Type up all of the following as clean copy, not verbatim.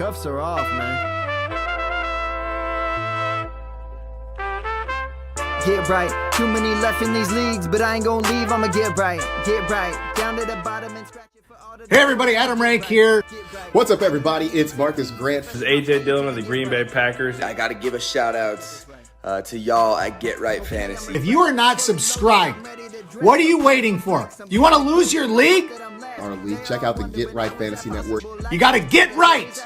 cuffs are off, man. Get right. Too many left in these leagues, but I ain't gonna leave. I'ma get right. Get right. Down to the bottom and scratch it for all the. Hey everybody, Adam Rank here. What's up, everybody? It's Marcus Grant. This is AJ Dillon of the Green Bay Packers. I got to give a shout out to y'all at Get Right Fantasy. If you are not subscribed, what are you waiting for? You want to lose your league? Our league. Check out the Get Right Fantasy Network. You got to get right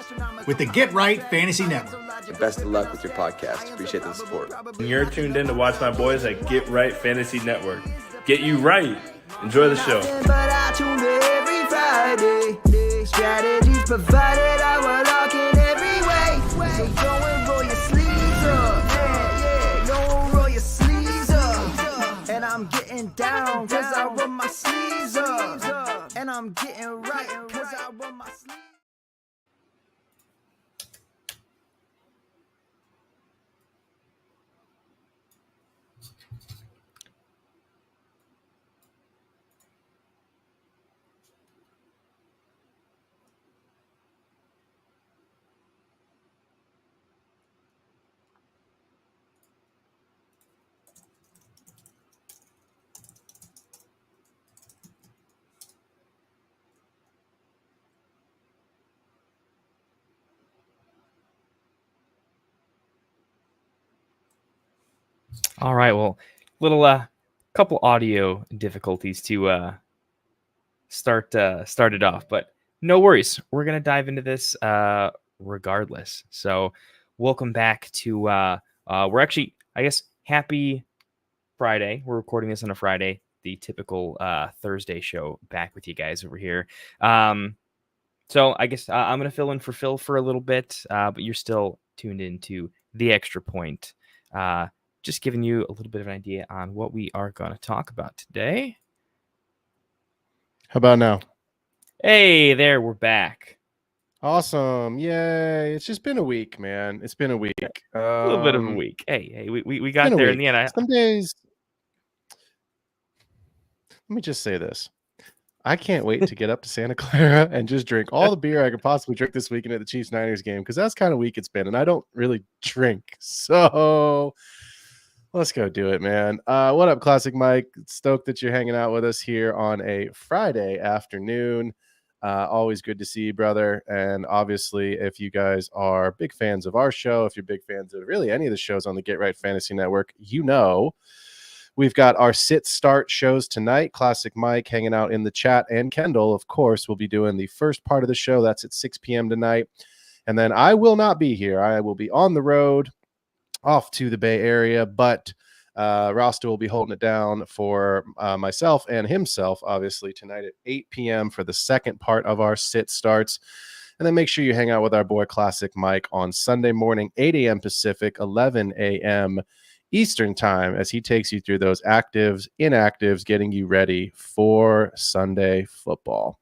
with the Get Right Fantasy Network. And best of luck with your podcast. Appreciate the support. And you're tuned in to watch my boys at Get Right Fantasy Network. Get you right. Enjoy the show. But I tune in every Friday. Strategies provided, I will lock in every way. So go and roll your sleeves up. Yeah, go and roll your sleeves up. And I'm getting down cause I roll my sleeves up. And I'm getting right cause I roll my sleeves up. All right, well, little couple audio difficulties to start it off, but no worries. We're gonna dive into this regardless. So, welcome back to we're actually, I guess, happy Friday. We're recording this on a Friday, the typical Thursday show. Back with you guys over here. So I guess I'm gonna fill in for Phil for a little bit, but you're still tuned into the Extra Point. Just giving you a little bit of an idea on what we are going to talk about today. How about now? Hey, there, we're back. Awesome. Yay. It's just been a week, man. It's been a week. A little bit of a week. Hey, we got there in the end. Some days. Let me just say this. I can't wait to get up to Santa Clara and just drink all the beer I could possibly drink this weekend at the Chiefs-Niners game, because that's kind of week it's been, and I don't really drink. So let's go do it, man. What up, Classic Mike? Stoked that you're hanging out with us here on a Friday afternoon. Always good to see you, brother. And obviously, if you guys are big fans of our show, if you're big fans of really any of the shows on the Get Right Fantasy Network, you know we've got our sit-start shows tonight. Classic Mike hanging out in the chat, and Kendall, of course, will be doing the first part of the show. That's at 6 p.m. tonight. And then I will not be here. I will be on the road off to the Bay Area, but Rasta will be holding it down for myself and himself, obviously, tonight at 8 p.m. for the second part of our sit starts. And then make sure you hang out with our boy Classic Mike on Sunday morning, 8 a.m. Pacific, 11 a.m. Eastern time, as he takes you through those actives, inactives, getting you ready for Sunday football.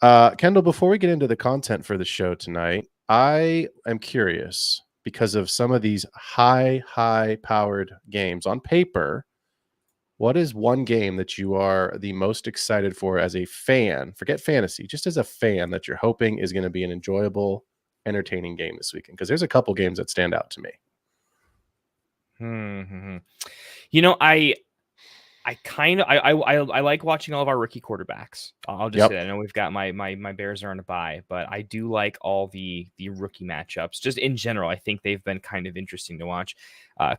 Kendall, before we get into the content for the show tonight, I am curious, because of some of these high-powered games on paper, what is one game that you are the most excited for as a fan? Forget fantasy, just as a fan, that you're hoping is going to be an enjoyable, entertaining game this weekend? Because there's a couple games that stand out to me. You know, I like watching all of our rookie quarterbacks. I'll just say that. I know we've got my Bears are on a bye, but I do like all the rookie matchups. Just in general, I think they've been kind of interesting to watch.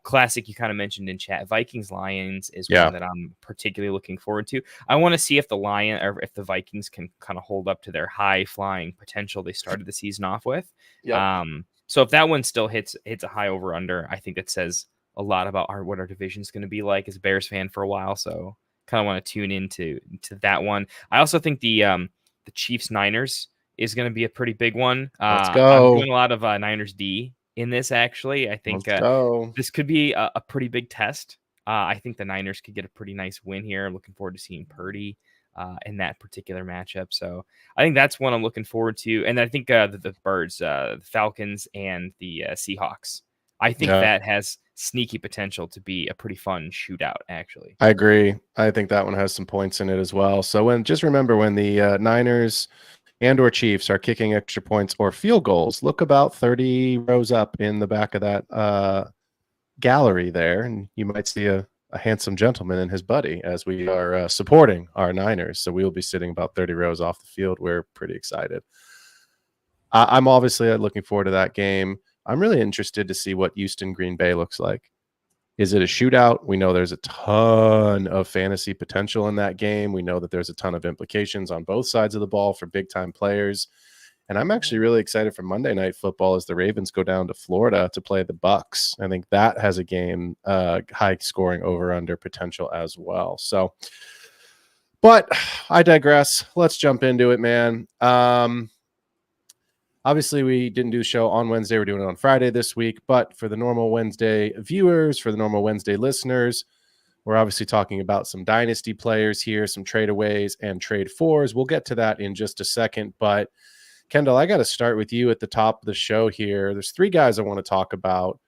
Classic, you kind of mentioned in chat, Vikings Lions is one that I'm particularly looking forward to. I want to see if the Vikings can kind of hold up to their high flying potential they started the season off with. So if that one still hits a high over under, I think that says a lot about what our division is going to be like as a Bears fan for a while. So kind of want to tune into that one. I also think the Chiefs Niners is going to be a pretty big one. Let's go. I'm doing a lot of Niners D in this, actually. I think this could be a pretty big test. I think the Niners could get a pretty nice win here. I'm looking forward to seeing Purdy in that particular matchup. So I think that's one I'm looking forward to. And I think the Birds, the Falcons, and the Seahawks. I think that has sneaky potential to be a pretty fun shootout, actually. I agree. I think that one has some points in it as well. So just remember when the Niners and or Chiefs are kicking extra points or field goals, look about 30 rows up in the back of that gallery there, and you might see a handsome gentleman and his buddy as we are supporting our Niners. So we will be sitting about 30 rows off the field. We're pretty excited. I'm obviously looking forward to that game. I'm really interested to see what Houston Green Bay looks like. Is it a shootout? We know there's a ton of fantasy potential in that game. We know that there's a ton of implications on both sides of the ball for big-time players. And I'm actually really excited for Monday Night Football as the Ravens go down to Florida to play the Bucks. I think that has a game high scoring over-under potential as well. So, but I digress. Let's jump into it, man. Obviously, we didn't do the show on Wednesday. We're doing it on Friday this week. But for the normal Wednesday viewers, for the normal Wednesday listeners, we're obviously talking about some Dynasty players here, some tradeaways and trade fours. We'll get to that in just a second. But, Kendall, I got to start with you at the top of the show here. There's 3 guys I want to talk about.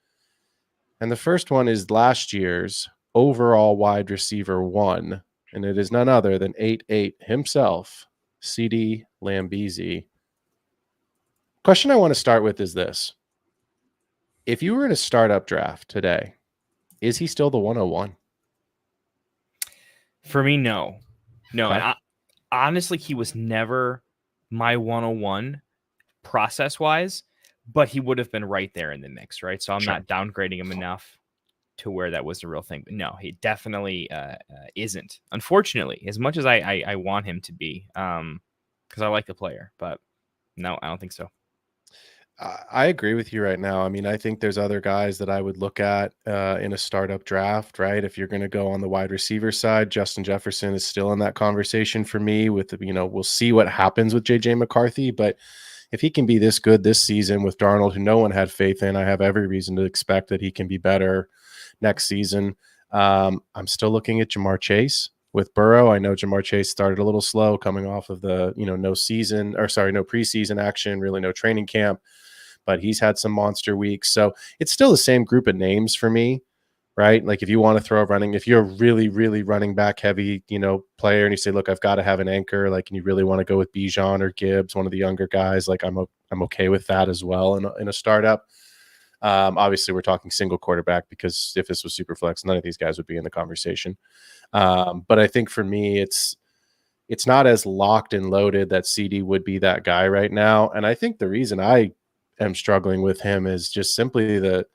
And the first one is last year's overall wide receiver 1. And it is none other than 8-8 himself, CD Lambezy. Question I want to start with is this. If you were in a startup draft today, is he still the 101? For me, no. No, Okay. and honestly, he was never my 101 process-wise, but he would have been right there in the mix, right? So I'm not downgrading him enough to where that was the real thing. But no, he definitely isn't. Unfortunately, as much as I want him to be, because I like the player. But no, I don't think so. I agree with you right now. I mean, I think there's other guys that I would look at in a startup draft, right? If you're going to go on the wide receiver side, Justin Jefferson is still in that conversation for me with, we'll see what happens with JJ McCarthy, but if he can be this good this season with Darnold, who no one had faith in, I have every reason to expect that he can be better next season. I'm still looking at Jamar Chase with Burrow. I know Jamar Chase started a little slow coming off of the, no preseason action, really no training camp, but he's had some monster weeks. So it's still the same group of names for me, right? Like if you want to throw running, if you're a really, really running back heavy, player, and you say, look, I've got to have an anchor, like, and you really want to go with Bijan or Gibbs, one of the younger guys, like I'm okay with that as well in a startup. Obviously we're talking single quarterback because if this was super flex, none of these guys would be in the conversation. But I think for me, it's not as locked and loaded that CD would be that guy right now. And I think the reason I am struggling with him is just simply the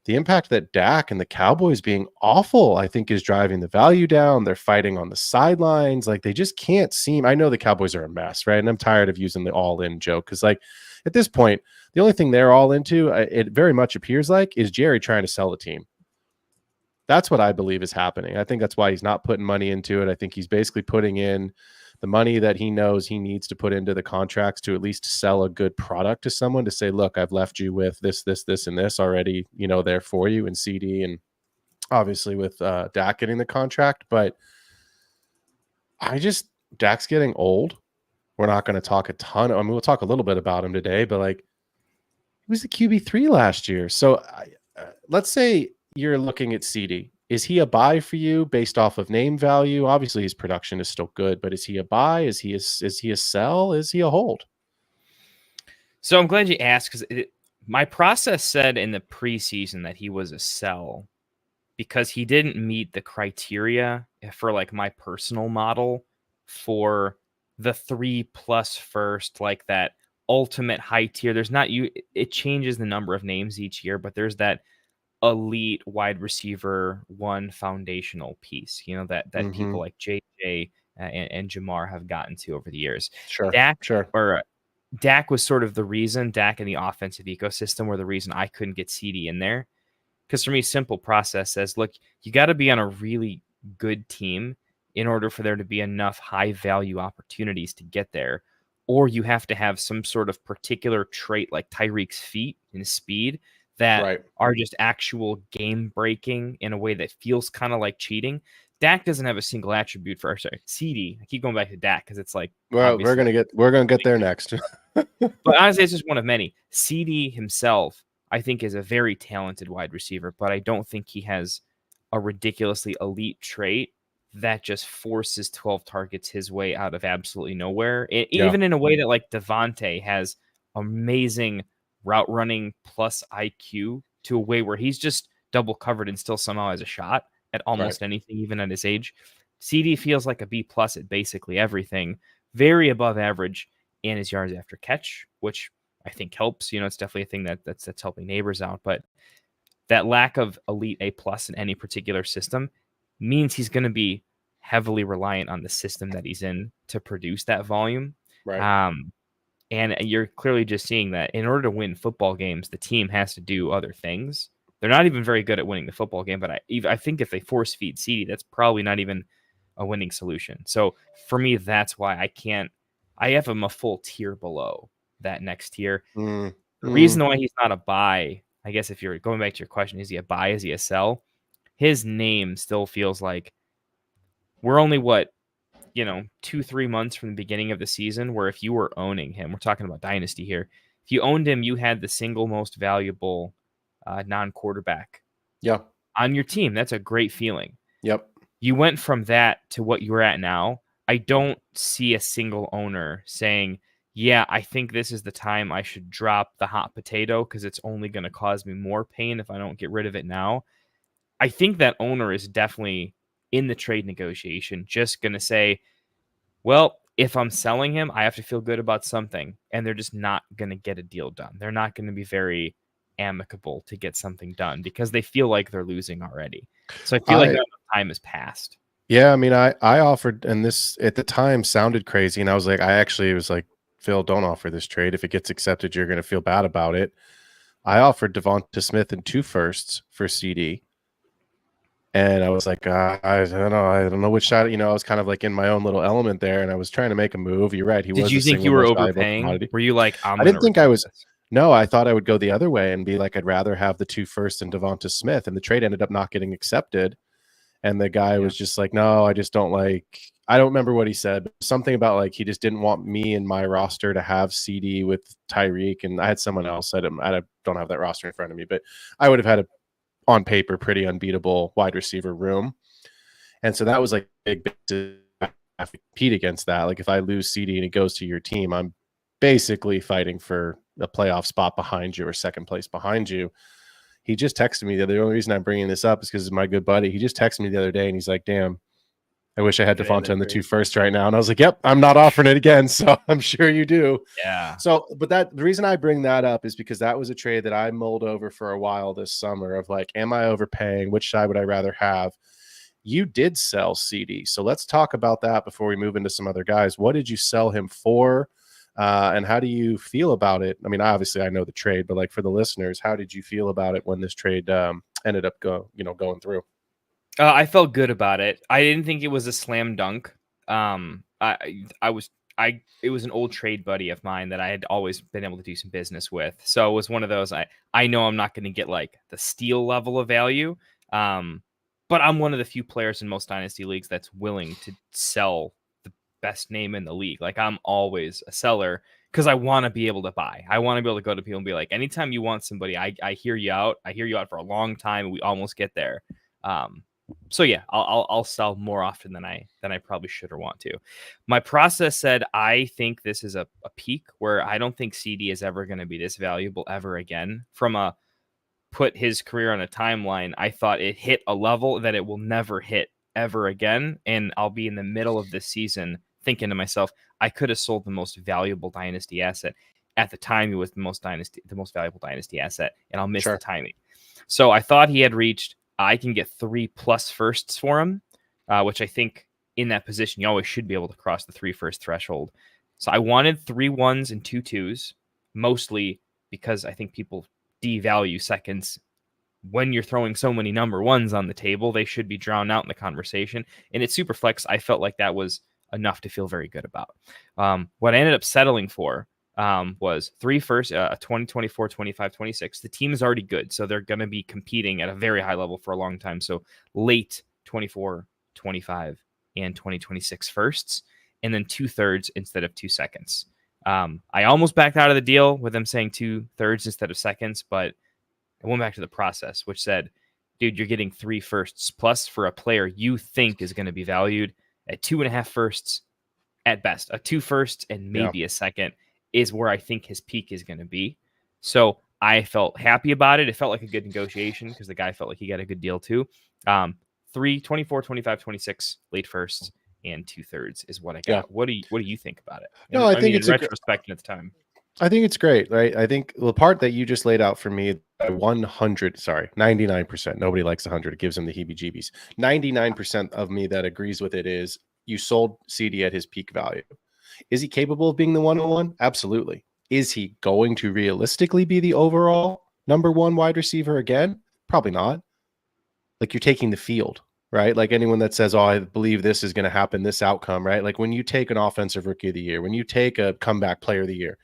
impact that Dak and the Cowboys being awful, I think, is driving the value down. They're fighting on the sidelines. Like they just can't seem. I know the Cowboys are a mess, right? And I'm tired of using the all-in joke because, like, at this point, the only thing they're all into, it very much appears like, is Jerry trying to sell the team. That's what I believe is happening. I think that's why he's not putting money into it. I think he's basically putting in the money that he knows he needs to put into the contracts to at least sell a good product to someone to say, look, I've left you with this, and this already, there for you in CD and obviously with Dak getting the contract. But Dak's getting old. We're not going to talk a ton. We'll talk a little bit about him today, but like he was the QB3 last year. So let's say you're looking at CD. Is he a buy for you based off of name value? Obviously, his production is still good, but is he a buy? Is he a sell? Is he a hold? So I'm glad you asked because my process said in the preseason that he was a sell because he didn't meet the criteria for like my personal model for the 3+ first, like that ultimate high tier. There's not it changes the number of names each year, but there's that elite wide receiver 1 foundational piece, that people like JJ and Jamar have gotten to over the years. Sure. Dak was sort of the reason, Dak and the offensive ecosystem were the reason I couldn't get CD in there. Because for me, simple process says, look, you got to be on a really good team in order for there to be enough high value opportunities to get there. Or you have to have some sort of particular trait like Tyreek's feet and speed that are just actual game breaking in a way that feels kind of like cheating. Dak doesn't have a single attribute for CD. I keep going back to Dak because it's like, well, we're gonna get there next. But honestly, it's just one of many. CD himself, I think, is a very talented wide receiver, but I don't think he has a ridiculously elite trait that just forces 12 targets his way out of absolutely nowhere. Yeah. Even in a way that like Devontae has amazing route running plus IQ to a way where he's just double covered and still somehow has a shot at almost anything, even at his age. CD feels like a B plus at basically everything, very above average in his yards after catch, which I think helps. It's definitely a thing that's helping neighbors out. But that lack of elite A plus in any particular system means he's going to be heavily reliant on the system that he's in to produce that volume. Right. And you're clearly just seeing that in order to win football games, the team has to do other things. They're not even very good at winning the football game, but I think if they force feed CD, that's probably not even a winning solution. So for me, that's why I have him a full tier below that next tier. The reason why he's not a buy, I guess if you're going back to your question, is he a buy? Is he a sell? His name still feels like we're only 2-3 months from the beginning of the season, where if you were owning him, we're talking about Dynasty here. If you owned him, you had the single most valuable non-quarterback on your team. That's a great feeling. Yep. You went from that to what you're at now. I don't see a single owner saying, yeah, I think this is the time I should drop the hot potato because it's only going to cause me more pain if I don't get rid of it now. I think that owner is definitely in the trade negotiation just going to say, well, if I'm selling him, I have to feel good about something. And they're just not going to get a deal done. They're not going to be very amicable to get something done because they feel like they're losing already. So I feel like that time has passed. Yeah, I mean, I offered, and this at the time sounded crazy, and I was like, Phil, don't offer this trade. If it gets accepted, you're going to feel bad about it. I offered Devonta Smith and 2 firsts for CD, and I was like, I don't know which side. I was kind of like in my own little element there, and I was trying to make a move. You're right. Did you think you were overpaying? Were you like, I didn't think I was. No, I thought I would go the other way and be like, I'd rather have the 2 firsts and Devonta Smith, and the trade ended up not getting accepted. And the guy was just like, no, I just don't like, I don't remember what he said, but something about like, he just didn't want me in my roster to have CD with Tyreek. And I had someone else. I don't have that roster in front of me, but I would have had on paper, pretty unbeatable wide receiver room. And so that was like big to have to compete against that. Like if I lose CD and it goes to your team, I'm basically fighting for a playoff spot behind you or second place behind you. He just texted me the only reason I'm bringing this up is because it's my good buddy. He just texted me the other day and he's like, damn, I wish I had Devonta in the 2 firsts right now. And I was like, yep, I'm not offering it again. So I'm sure you do. Yeah. So, but the reason I bring that up is because that was a trade that I mulled over for a while this summer of like, am I overpaying? Which side would I rather have? You did sell CD. So let's talk about that before we move into some other guys. What did you sell him for? And how do you feel about it? I mean, obviously I know the trade, but like for the listeners, how did you feel about it when this trade ended up going through? I felt good about it. I didn't think it was a slam dunk. It was an old trade buddy of mine that I had always been able to do some business with. So it was one of those, I know I'm not going to get like the steal level of value. But I'm one of the few players in most dynasty leagues that's willing to sell the best name in the league. Like I'm always a seller because I want to be able to buy. I want to be able to go to people and be like, anytime you want somebody, I hear you out. I hear you out for a long time. And we almost get there. So yeah, I'll sell more often than I probably should or want to. My process said I think this is a peak where I don't think CD is ever going to be this valuable ever again. From a put his career on a timeline, I thought it hit a level that it will never hit ever again, and I'll be in the middle of this season thinking to myself, I could have sold the most valuable dynasty asset at the time. It was the most valuable dynasty asset, and I'll miss the timing. So I thought he had reached. I can get 3+ firsts for him, which I think in that position, you always should be able to cross the 3 first threshold. So I wanted 3 1s and 2 2s, mostly because I think people devalue seconds. When you're throwing so many number 1s on the table, they should be drowned out in the conversation. And at Superflex, I felt like that was enough to feel very good about. What I ended up settling for was 3 firsts, 2024, 25, 26. The team is already good, so they're going to be competing at a very high level for a long time. So late 24, 25, and 2026 firsts, and then 2/3 instead of 2 seconds. I almost backed out of the deal with them saying 2/3 instead of seconds, but I went back to the process, which said dude, you're getting 3 firsts plus for a player you think is going to be valued at 2.5 firsts at best. A 2 firsts and maybe a second is where I think his peak is going to be. So I felt happy about it. It felt like a good negotiation because the guy felt like he got a good deal too. 3, 24, 25, 26 late firsts and 2/3 is what I got. Yeah. What do you think about it? No, I think it's in retrospect at the time. I think it's great, right? I think the part that you just laid out for me, 99%. Nobody likes 100. It gives them the heebie-jeebies. 99% of me that agrees with it is you sold CD at his peak value. Is he capable of being the 101? Absolutely. Is he going to realistically be the overall number 1 wide receiver again? Probably not. Like, you're taking the field, right? Like, anyone that says, oh, I believe this is going to happen, this outcome, right? Like, when you take an offensive rookie of the year, when you take a comeback player of the year,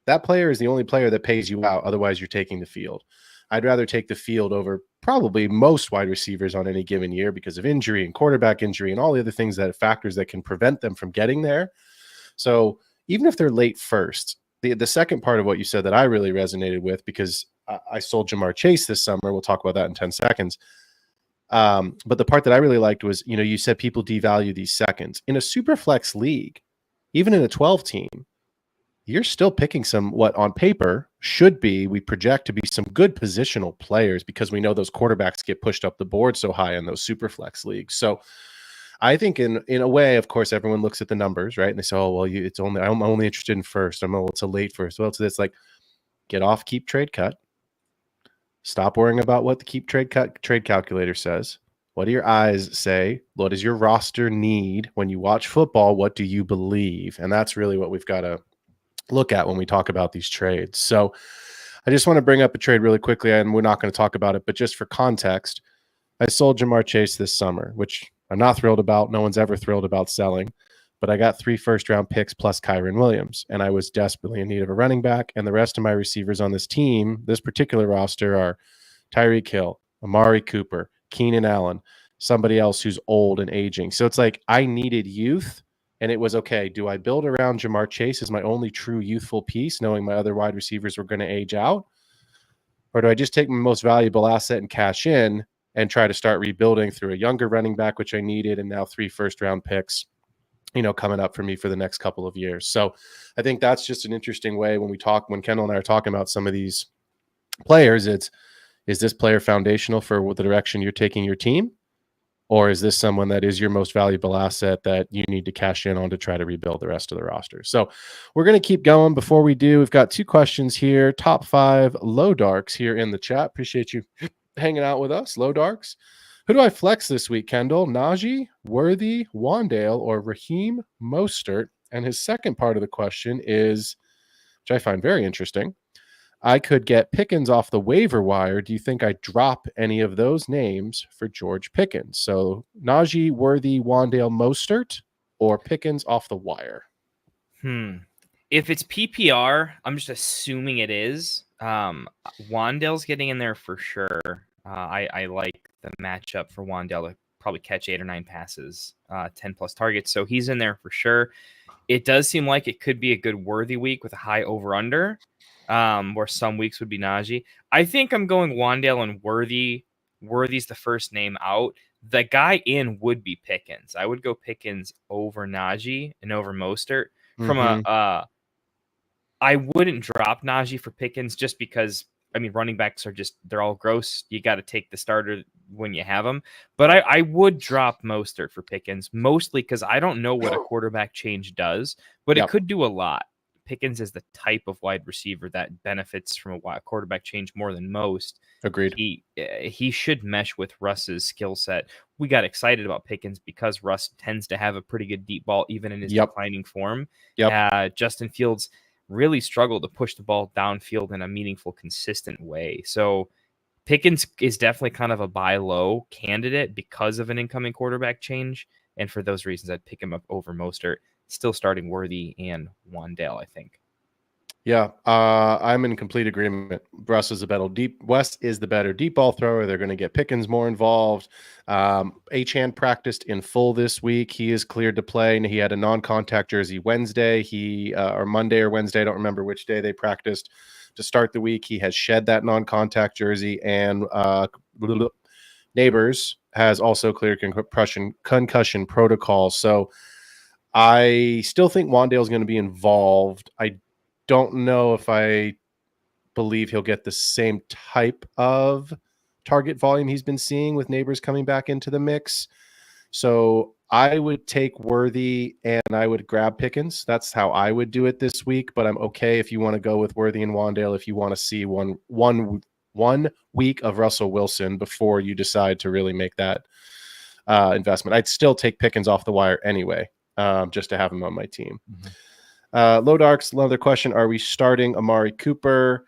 that player is the only player that pays you out. Otherwise, you're taking the field. I'd rather take the field over probably most wide receivers on any given year because of injury and quarterback injury and all the other things that factors that can prevent them from getting there. So even if they're late first, the second part of what you said that I really resonated with, because I sold Jamar Chase this summer. We'll talk about that in 10 seconds. But the part that I really liked was, you said people devalue these seconds. In a super flex league, even in a 12 team, you're still picking some what on paper should be, we project to be some good positional players because we know those quarterbacks get pushed up the board so high in those super flex leagues. So I think in a way, of course, everyone looks at the numbers, right? And they say, oh, well, I'm only interested in first. It's a late first. Well, it's like, get off keep trade cut. Stop worrying about what the keep trade cut trade calculator says. What do your eyes say? What does your roster need? When you watch football, what do you believe? And that's really what we've got to look at when we talk about these trades. So I just want to bring up a trade really quickly, and we're not going to talk about it, but just for context, I sold Jamar Chase this summer, which I'm not thrilled about. No one's ever thrilled about selling, but I got 3 first-round picks plus Kyron Williams, and I was desperately in need of a running back, and the rest of my receivers on this team, this particular roster, are Tyreek Hill, Amari Cooper, Keenan Allen, somebody else who's old and aging. So it's like I needed youth. And it was, okay, do I build around Jamar Chase as my only true youthful piece, knowing my other wide receivers were going to age out? Or do I just take my most valuable asset and cash in and try to start rebuilding through a younger running back, which I needed, and now 3 first-round picks, coming up for me for the next couple of years? So I think that's just an interesting way when Kendall and I are talking about some of these players, is this player foundational for the direction you're taking your team? Or is this someone that is your most valuable asset that you need to cash in on to try to rebuild the rest of the roster? So we're going to keep going. Before we do, we've got 2 questions here. Top 5 low darks here in the chat. Appreciate you hanging out with us, low darks. Who do I flex this week, Kendall? Najee, Worthy, Wandale, or Raheem Mostert? And his second part of the question is, which I find very interesting, I could get Pickens off the waiver wire. Do you think I drop any of those names for George Pickens? So Najee, Worthy, Wandale, Mostert, or Pickens off the wire? If it's PPR, I'm just assuming it is. Wandale's getting in there for sure. I like the matchup for Wandale to probably catch 8 or 9 passes, 10 plus targets. So he's in there for sure. It does seem like it could be a good Worthy week with a high over-under. Where some weeks would be Najee. I think I'm going Wandale and Worthy. Worthy's the first name out. The guy in would be Pickens. I would go Pickens over Najee and over Mostert. I wouldn't drop Najee for Pickens just because, running backs are they're all gross. You got to take the starter when you have them. But I would drop Mostert for Pickens, mostly because I don't know what a quarterback change does, but it could do a lot. Pickens is the type of wide receiver that benefits from a quarterback change more than most. Agreed. He should mesh with Russ's skill set. We got excited about Pickens because Russ tends to have a pretty good deep ball, even in his declining form. Justin Fields really struggled to push the ball downfield in a meaningful, consistent way. So Pickens is definitely kind of a buy low candidate because of an incoming quarterback change. And for those reasons, I'd pick him up over Mostert. Still starting Worthy and Wandale, I think. Yeah, I'm in complete agreement. Wes is the better deep ball thrower. They're going to get Pickens more involved. Achane practiced in full this week. He is cleared to play, and he had a non-contact jersey Wednesday. Or Monday or Wednesday, I don't remember which day they practiced to start the week. He has shed that non-contact jersey, and Neighbors has also cleared concussion protocol. So I still think Wandale's going to be involved. I don't know if I believe he'll get the same type of target volume he's been seeing with Neighbors coming back into the mix. So I would take Worthy and I would grab Pickens. That's how I would do it this week, but I'm okay if you want to go with Worthy and Wandale if you want to see one week of Russell Wilson before you decide to really make that investment. I'd still take Pickens off the wire anyway, just to have him on my team. Low Darks, another question. Are we starting Amari Cooper?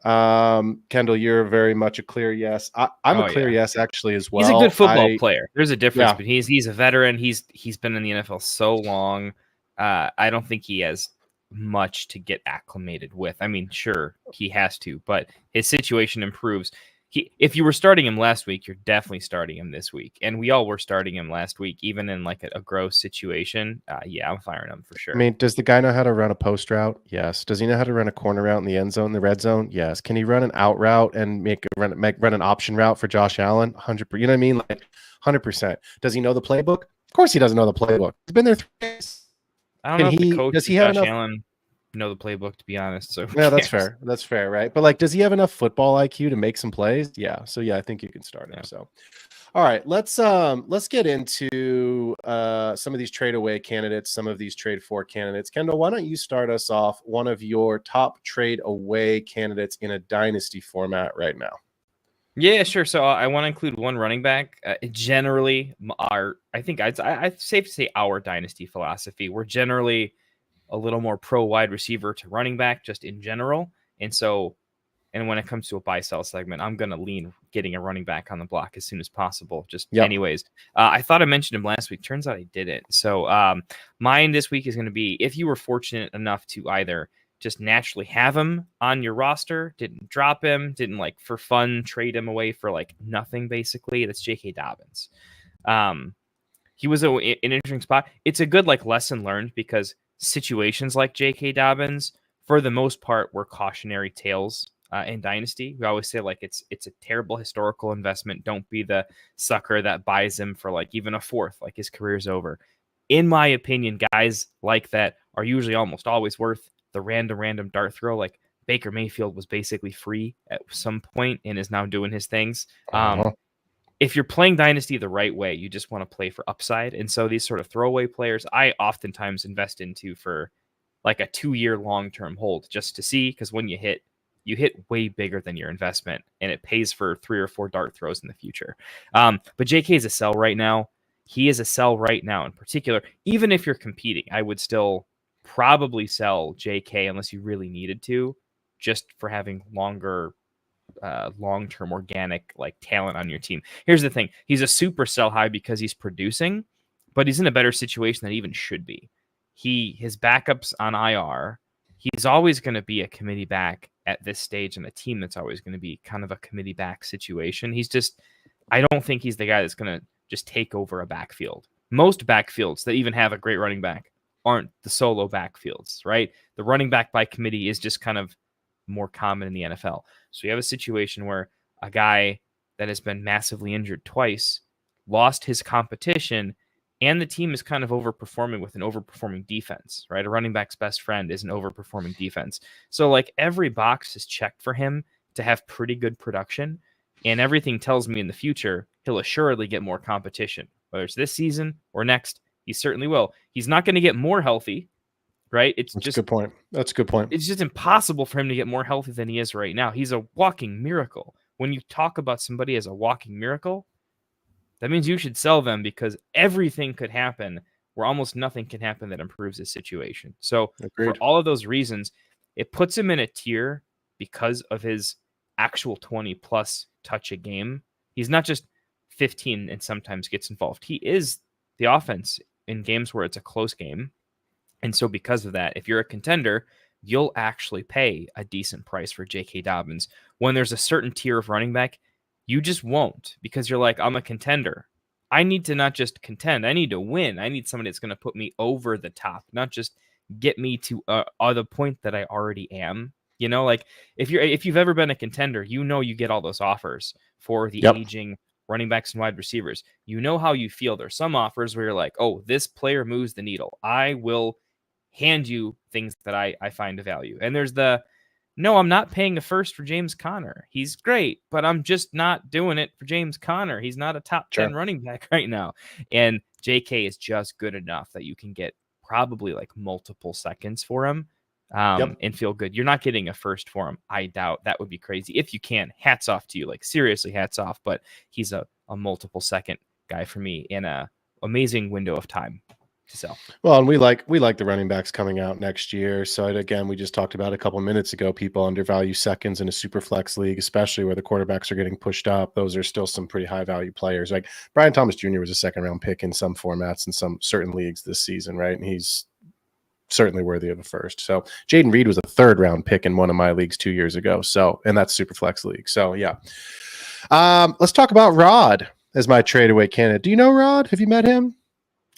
Kendall, you're very much a clear yes. I'm a clear yes actually as well. He's a good football player. There's a difference, Yeah. but he's a veteran. He's been in the NFL so long. I don't think he has much to get acclimated with. I mean, sure, he has to, but his situation improves. If you were starting him last week, you're definitely starting him this week. And we all were starting him last week, even in like a gross situation. Yeah, I'm firing him for sure. I mean, does the guy know how to run a post route? Yes. Does he know how to run a corner route in the end zone, the red zone? Yes. Can he run an out route and run an option route for Josh Allen? 100%. You know what I mean? Like 100%. Does he know the playbook? Of course he doesn't know the playbook. He's been there 3 days. I don't know if the coach does he have Josh enough? Allen know the playbook, to be honest. So Yeah, that's fair. That's fair, right? But like, does he have enough football IQ to make some plays? Yeah. So yeah, I think you can start him. Yeah. So, all right, let's get into some of these trade away candidates, some of these trade for candidates. Kendall, why don't you start us off one of your top trade away candidates in a dynasty format right now? Yeah, sure. So I want to include one running back. Generally, I think I'd safe to say our dynasty philosophy. We're generally a little more pro wide receiver to running back just in general. And when it comes to a buy sell segment, I'm going to lean getting a running back on the block as soon as possible. Anyways, I thought I mentioned him last week. Turns out I didn't. So mine this week is going to be, if you were fortunate enough to either just naturally have him on your roster, didn't drop him, didn't like for fun trade him away for like nothing, basically, that's J.K. Dobbins. He was an interesting spot. It's a good like lesson learned because situations like J.K. Dobbins, for the most part, were cautionary tales in Dynasty. We always say like it's a terrible historical investment. Don't be the sucker that buys him for like even a fourth, like his career's over. In my opinion, guys like that are usually almost always worth the random dart throw. Like Baker Mayfield was basically free at some point and is now doing his things. If you're playing Dynasty the right way, you just want to play for upside. And so these sort of throwaway players, I oftentimes invest into for like a 2-year long-term hold just to see, because when you hit way bigger than your investment and it pays for 3 or 4 dart throws in the future. But JK is a sell right now. He is a sell right now in particular. Even if you're competing, I would still probably sell JK unless you really needed to, just for having long-term organic like talent on your team. Here's the thing. He's a super sell high because he's producing, but he's in a better situation than he even should be. His backups on IR. He's always going to be a committee back at this stage in a team that's always going to be kind of a committee back situation. I don't think he's the guy that's going to just take over a backfield. Most backfields that even have a great running back aren't the solo backfields, right? The running back by committee is just kind of more common in the NFL. So you have a situation where a guy that has been massively injured twice lost his competition, and the team is kind of overperforming with an overperforming defense, right? A running back's best friend is an overperforming defense. So like every box is checked for him to have pretty good production, and everything tells me in the future he'll assuredly get more competition, whether it's this season or next. He certainly will. He's not going to get more healthy, right? That's a good point. That's a good point. It's just impossible for him to get more healthy than he is right now. He's a walking miracle. When you talk about somebody as a walking miracle, that means you should sell them because everything could happen where almost nothing can happen that improves his situation. So for all of those reasons, it puts him in a tier because of his actual 20 plus touch a game. He's not just 15 and sometimes gets involved. He is the offense in games where it's a close game. And so because of that, if you're a contender, you'll actually pay a decent price for J.K. Dobbins. When there's a certain tier of running back, you just won't, because you're like, I'm a contender. I need to not just contend. I need to win. I need somebody that's going to put me over the top, not just get me to the point that I already am. You know, like if you've ever been a contender, you know you get all those offers for the aging running backs and wide receivers. You know how you feel. There's some offers where you're like, oh, this player moves the needle. I will hand you things that I find of value. And there's the, no, I'm not paying a first for James Conner. He's great, but I'm just not doing it for James Conner. He's not a top 10 running back right now. And JK is just good enough that you can get probably like multiple seconds for him and feel good. You're not getting a first for him. I doubt. That would be crazy. If you can, hats off to you. Like seriously, hats off. But he's a multiple second guy for me in a amazing window of time to sell. Well, and we like the running backs coming out next year. So again, we just talked about a couple minutes ago, people undervalue seconds in a super flex league, especially where the quarterbacks are getting pushed up. Those are still some pretty high value players. Like Brian Thomas Jr. was a second round pick in some formats in some certain leagues this season, right? And he's certainly worthy of a first. So Jaden Reed was a third round pick in one of my leagues 2 years ago. So, and that's super flex league. So yeah. Let's talk about Rod as my trade away candidate. Do you know Rod? Have you met him?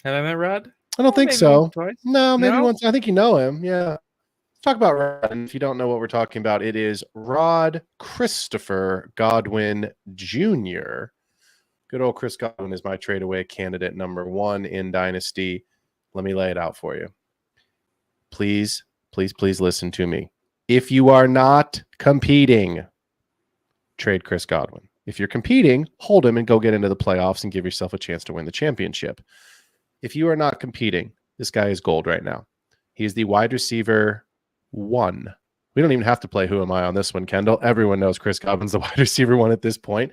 Have I met Rod? I don't think so. No, maybe No? once. I think you know him. Yeah. Let's talk about Rod. And if you don't know what we're talking about, it is Rod Christopher Godwin Jr. Good old Chris Godwin is my trade away candidate number 1 in Dynasty. Let me lay it out for you. Please, please, please listen to me. If you are not competing, trade Chris Godwin. If you're competing, hold him and go get into the playoffs and give yourself a chance to win the championship. If you are not competing, this guy is gold right now. He's the wide receiver 1. We don't even have to play Who Am I on this one, Kendall. Everyone knows Chris Godwin's the wide receiver 1 at this point.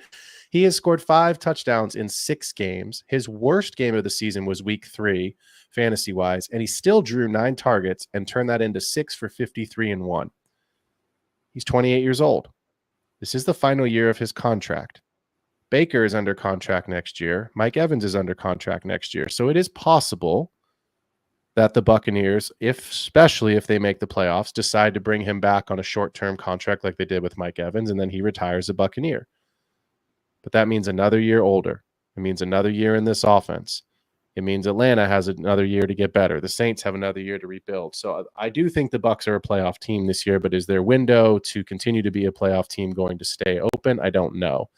He has scored 5 touchdowns in 6 games. His worst game of the season was week 3, fantasy-wise, and he still drew 9 targets and turned that into 6 for 53 and 1. He's 28 years old. This is the final year of his contract. Baker is under contract next year. Mike Evans is under contract next year. So it is possible that the Buccaneers, especially if they make the playoffs, decide to bring him back on a short-term contract like they did with Mike Evans, and then he retires a Buccaneer. But that means another year older. It means another year in this offense. It means Atlanta has another year to get better. The Saints have another year to rebuild. So I do think the Bucs are a playoff team this year, but is their window to continue to be a playoff team going to stay open? I don't know.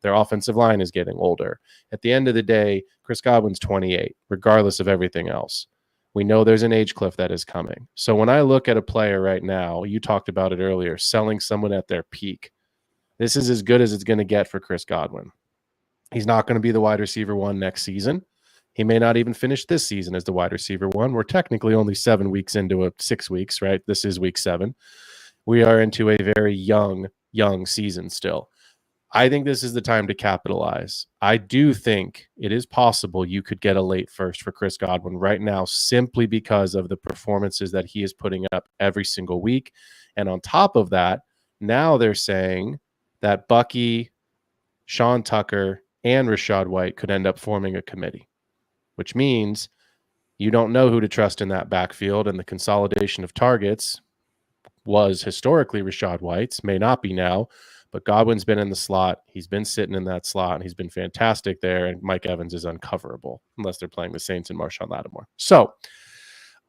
Their offensive line is getting older. At the end of the day, Chris Godwin's 28, regardless of everything else. We know there's an age cliff that is coming. So when I look at a player right now, you talked about it earlier, selling someone at their peak. This is as good as it's going to get for Chris Godwin. He's not going to be the wide receiver 1 next season. He may not even finish this season as the wide receiver 1. We're technically only 7 weeks into a 6 weeks, right? This is week 7. We are into a very young season still. I think this is the time to capitalize. I do think it is possible you could get a late first for Chris Godwin right now simply because of the performances that he is putting up every single week. And on top of that, now they're saying that Bucky, Sean Tucker, and Rachaad White could end up forming a committee, which means you don't know who to trust in that backfield, and the consolidation of targets was historically Rachaad White's, may not be now. But Godwin's been in the slot. He's been sitting in that slot, and he's been fantastic there. And Mike Evans is uncoverable unless they're playing the Saints and Marshawn Lattimore. So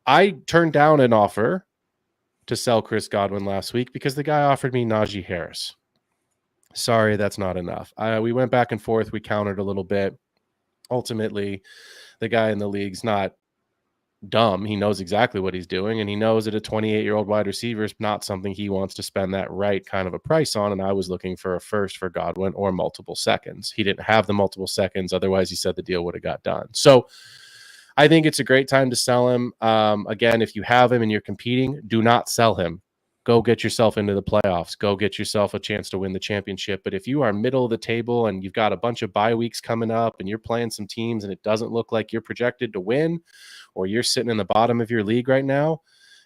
I turned down an offer to sell Chris Godwin last week because the guy offered me Najee Harris. Sorry, that's not enough. We went back and forth. We countered a little bit. Ultimately, the guy in the league's not dumb. He knows exactly what he's doing, and he knows that a 28-year-old wide receiver is not something he wants to spend that right kind of a price on, and I was looking for a first for Godwin or multiple seconds. He didn't have the multiple seconds. Otherwise, he said the deal would have got done. So I think it's a great time to sell him. Again, if you have him and you're competing, do not sell him. Go get yourself into the playoffs. Go get yourself a chance to win the championship. But if you are middle of the table and you've got a bunch of bye weeks coming up and you're playing some teams and it doesn't look like you're projected to win, or you're sitting in the bottom of your league right now,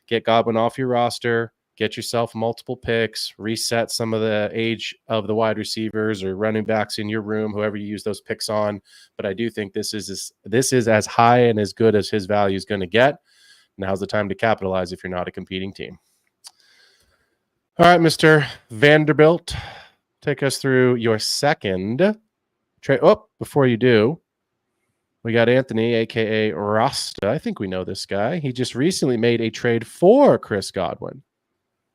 get Godwin off your roster, get yourself multiple picks, reset some of the age of the wide receivers or running backs in your room, whoever you use those picks on. But I do think this is as high and as good as his value is going to get. Now's the time to capitalize if you're not a competing team. All right, Mr. Vanderbilt, take us through your second trade. Oh, before you do, we got Anthony, a.k.a. Rasta. I think we know this guy. He just recently made a trade for Chris Godwin.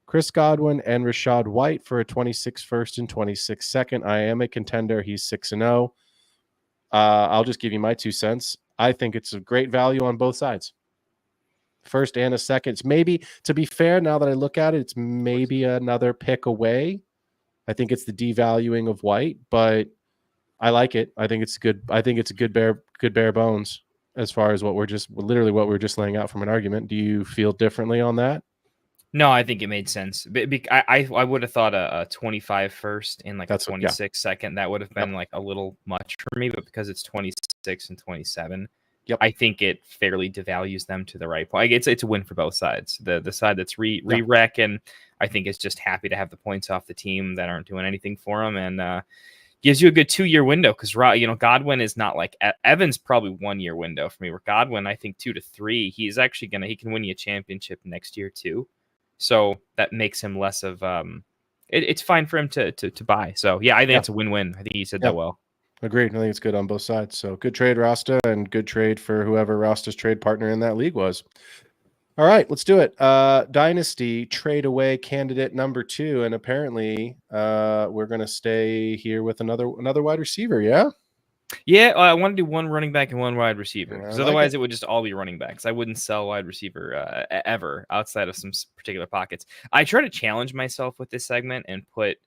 Chris Godwin and Rachaad White for a 26 first and 26 second. I am a contender. He's 6-0. I'll just give you my 2 cents. I think it's a great value on both sides. First and a second. It's maybe, to be fair, now that I look at it, it's maybe another pick away. I think it's the devaluing of White, but I like it. I think it's good. I think it's a good bare bones as far as what we're just laying out from an argument. Do you feel differently on that? No, I think it made sense. I would have thought a 25 first and like a 26 second. That would have been like a little much for me, but because it's 26 and 27, I think it fairly devalues them to the right point. It's a win for both sides. The side that's re-wrecking, I think, is just happy to have the points off the team that aren't doing anything for them, and gives you a good 2-year window because Godwin is not like Evans. Probably 1-year window for me. Where Godwin, I think 2 to 3. He's actually he can win you a championship next year too. So that makes him less of it's fine for him to buy. So yeah, I think it's a win-win. I think he said that well. Agreed. I think it's good on both sides. So good trade, Rasta, and good trade for whoever Rasta's trade partner in that league was. All right, let's do it. Dynasty trade away candidate number 2, and apparently we're gonna stay here with another wide receiver. Yeah. Yeah, I want to do one running back and one wide receiver because otherwise it would just all be running backs. I wouldn't sell wide receiver ever outside of some particular pockets. I try to challenge myself with this segment and put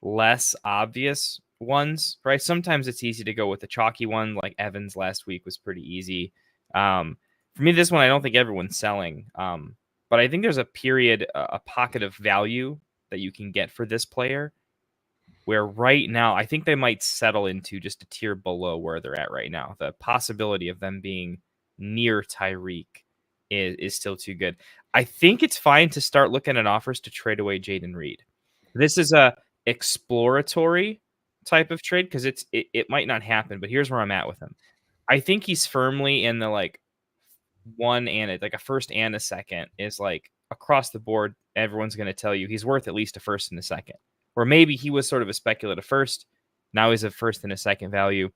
less obvious ones, right? Sometimes it's easy to go with the chalky one, like Evans last week was pretty easy. For me, this one, I don't think everyone's selling, but I think there's a pocket of value that you can get for this player where right now, I think they might settle into just a tier below where they're at right now. The possibility of them being near Tyreek is still too good. I think it's fine to start looking at offers to trade away Jaden Reed. This is a exploratory type of trade because it might not happen, but here's where I'm at with him. I think he's firmly in the like a first and a second is like across the board. Everyone's going to tell you he's worth at least a first and a second. Or maybe he was sort of a speculative first. Now he's a first and a second value.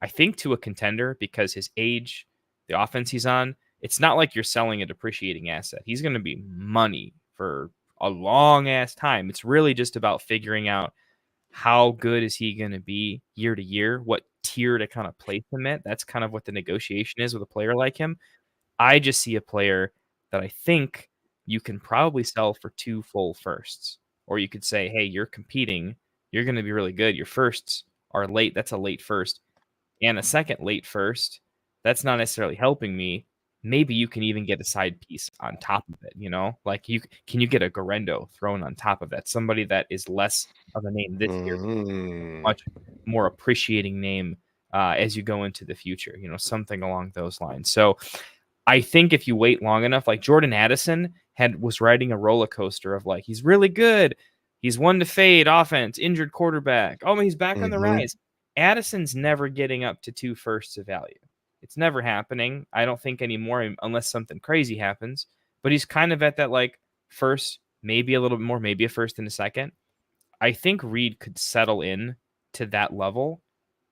I think to a contender because his age, the offense he's on, it's not like you're selling a depreciating asset. He's going to be money for a long ass time. It's really just about figuring out how good is he going to be year to year, what tier to kind of place him at. That's kind of what the negotiation is with a player like him. I just see a player that I think you can probably sell for 2 full firsts. Or you could say, hey, you're competing. You're going to be really good. Your firsts are late. That's a late first. And a second late first, that's not necessarily helping me. Maybe you can even get a side piece on top of it, Like can you get a Garendo thrown on top of that? Somebody that is less of a name this year, much more appreciating name as you go into the future, something along those lines. So I think if you wait long enough, like Jordan Addison was riding a roller coaster of like, he's really good. He's one to fade offense, injured quarterback. Oh, he's back on the rise. Addison's never getting up to 2 firsts of value. It's never happening. I don't think anymore unless something crazy happens, but he's kind of at that like first, maybe a little bit more, maybe a first and a second. I think Reed could settle in to that level.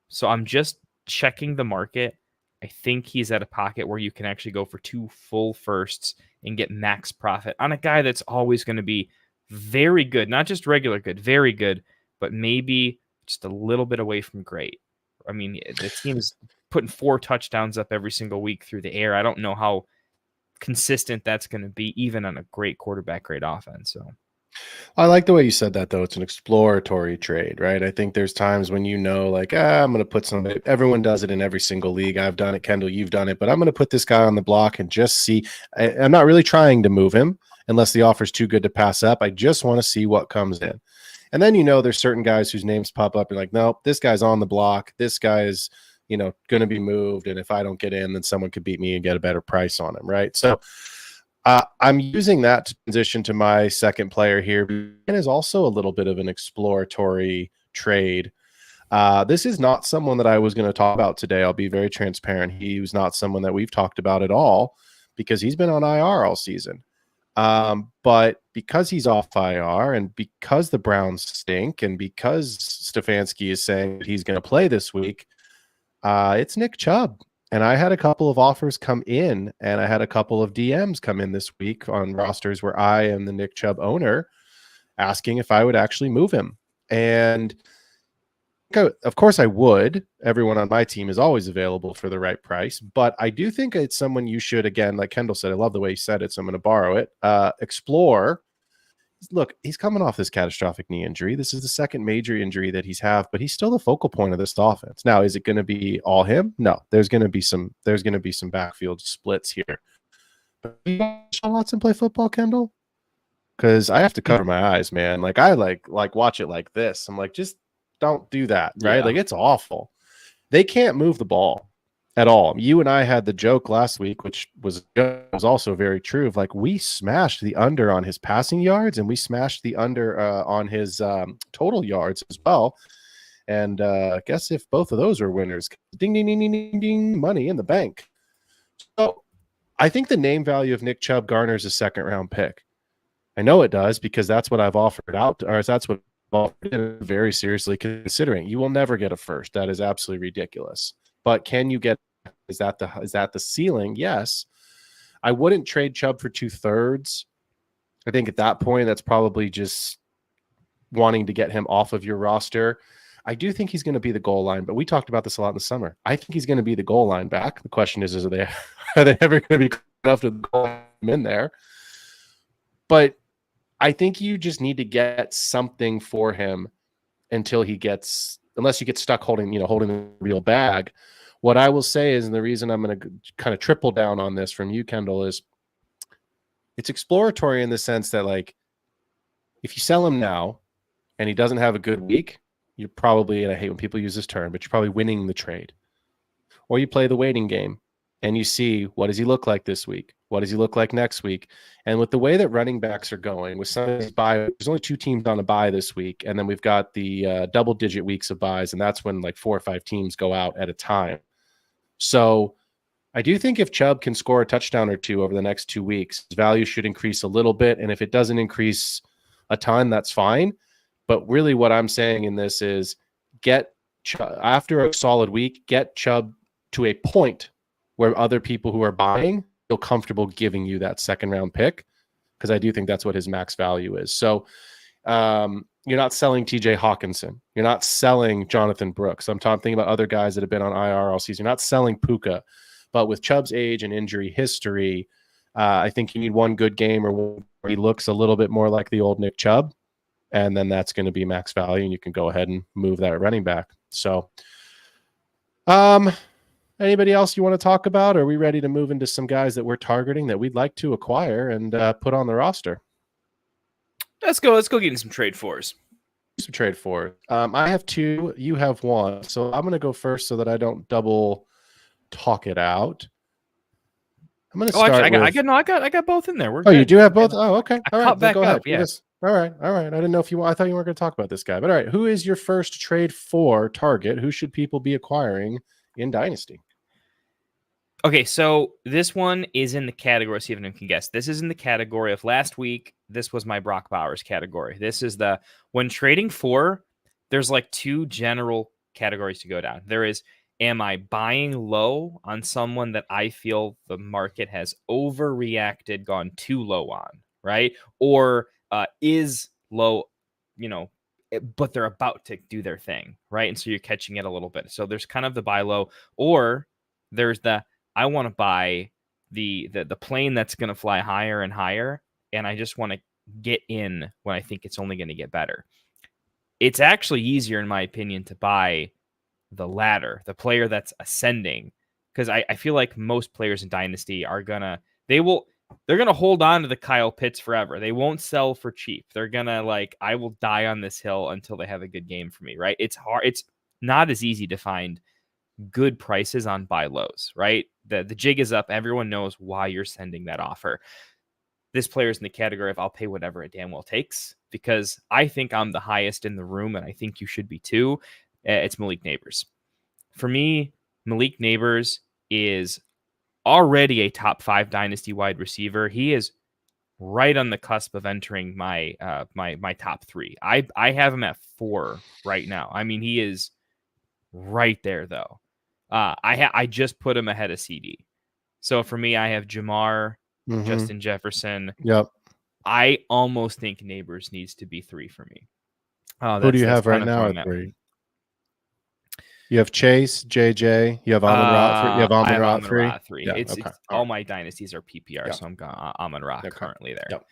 So I'm just checking the market. I think he's at a pocket where you can actually go for 2 full firsts and get max profit on a guy that's always going to be very good, not just regular good, very good, but maybe just a little bit away from great. I mean, the team's putting 4 touchdowns up every single week through the air. I don't know how consistent that's going to be, even on a great quarterback, great offense. So I like the way you said that, though. It's an exploratory trade, right? I think there's times when like, I'm going to put everyone does it in every single league. I've done it, Kendall, you've done it, but I'm going to put this guy on the block and just see. I'm not really trying to move him unless the offer's too good to pass up. I just want to see what comes in. And then, there's certain guys whose names pop up and like, no, this guy's on the block. This guy is, going to be moved. And if I don't get in, then someone could beat me and get a better price on him, right? So I'm using that to transition to my second player here. And is also a little bit of an exploratory trade. This is not someone that I was going to talk about today. I'll be very transparent. He was not someone that we've talked about at all because he's been on IR all season. But because he's off IR and because the Browns stink and because Stefanski is saying that he's going to play this week, it's Nick Chubb. And I had a couple of offers come in and I had a couple of DMs come in this week on rosters where I am the Nick Chubb owner asking if I would actually move him. And of course I would. Everyone on my team is always available for the right price, but I do think it's someone you should, again, like Kendall said, I love the way he said it, so I'm going to borrow it. Explore. Look, he's coming off this catastrophic knee injury. This is the second major injury that he's had, but he's still the focal point of this offense. Now, is it going to be all him? No, there's going to be some backfield splits here. But you watch Sean Watson play football, Kendall? Because I have to cover my eyes, man. Like I like watch it like this. I'm like, just don't do that, right? Yeah. Like it's awful. They can't move the ball at all. You and I had the joke last week, which was also very true, of like we smashed the under on his passing yards and we smashed the under on his total yards as well. And I guess if both of those are winners, ding, ding, ding, ding, ding, ding, money in the bank. So I think the name value of Nick Chubb garners a second round pick. I know it does because that's what I've offered out, or that's what I've offered very seriously considering. You will never get a first. That is absolutely ridiculous. But can you get? Is that the ceiling? Yes. I wouldn't trade Chubb for 2/3. I think at that point, that's probably just wanting to get him off of your roster. I do think he's going to be the goal line, but we talked about this a lot in the summer. I think he's going to be the goal line back. The question is are they ever going to be enough to goal him in there? But I think you just need to get something for him until he gets, unless you get stuck holding the real bag. What I will say is, and the reason I'm going to kind of triple down on this from you, Kendall, is it's exploratory in the sense that, like, if you sell him now and he doesn't have a good week, you're probably, and I hate when people use this term, but you're probably winning the trade. Or you play the waiting game and you see, what does he look like this week? What does he look like next week? And with the way that running backs are going, with some of these bye, there's only 2 teams on a bye this week, and then we've got the double-digit weeks of byes, and that's when like 4 or 5 teams go out at a time. So I do think if Chubb can score a touchdown or 2 over the next 2 weeks, his value should increase a little bit, and if it doesn't increase a ton, that's fine. But really what I'm saying in this is get after a solid week, get Chubb to a point where other people who are buying feel comfortable giving you that second round pick, because I do think that's what his max value is. So you're not selling TJ Hawkinson. You're not selling Jonathan Brooks. I'm thinking about other guys that have been on IR all season. You're not selling Puka. But with Chubb's age and injury history, I think you need one good game or one where he looks a little bit more like the old Nick Chubb, and then that's going to be max value, and you can go ahead and move that running back. So anybody else you want to talk about? Or are we ready to move into some guys that we're targeting that we'd like to acquire and put on the roster? Let's go get in some trade fours. Some trade fours. I have 2. You have 1. So I'm going to go first so that I don't double talk it out. I'm going to start. I got both in there. We're good. You do have both? Oh, okay. All right. Back go up. ahead. Yeah. All right. I didn't know if I thought you weren't going to talk about this guy, but all right. Who is your first trade for target? Who should people be acquiring in Dynasty? Okay, so this one is in the category, see if anyone can guess. This is in the category of last week. This was my Brock Bowers category. This is when trading for, there's like 2 general categories to go down. There is, am I buying low on someone that I feel the market has overreacted, gone too low on, right? Or is low, but they're about to do their thing, right? And so you're catching it a little bit. So there's kind of the buy low, or there's I want to buy the plane that's going to fly higher and higher, and I just want to get in when I think it's only going to get better. It's actually easier, in my opinion, to buy the latter, the player that's ascending, because I feel like most players in Dynasty are they're gonna hold on to the Kyle Pitts forever. They won't sell for cheap. They're gonna I will die on this hill until they have a good game for me, right? It's hard. It's not as easy to find good prices on buy lows, right? The jig is up. Everyone knows why you're sending that offer. This player's in the category of I'll pay whatever it damn well takes, because I think I'm the highest in the room, and I think you should be too. It's Malik Neighbors. For me, Malik Neighbors is already a top 5 Dynasty wide receiver. He is right on the cusp of entering my my top 3. I have him at 4 right now. I mean, he is right there though. I just put him ahead of CD. So for me, I have Jamar, Justin Jefferson. Yep. I almost think Neighbors needs to be 3 for me. Who do you have right now at 3? You have Chase, JJ. You have Amon Ra. You have I Amon have Ra Amon Ra 3. Yeah, It's okay. all my dynasties are PPR, Yeah. so I'm going Amon Ra Okay. currently there. Yep.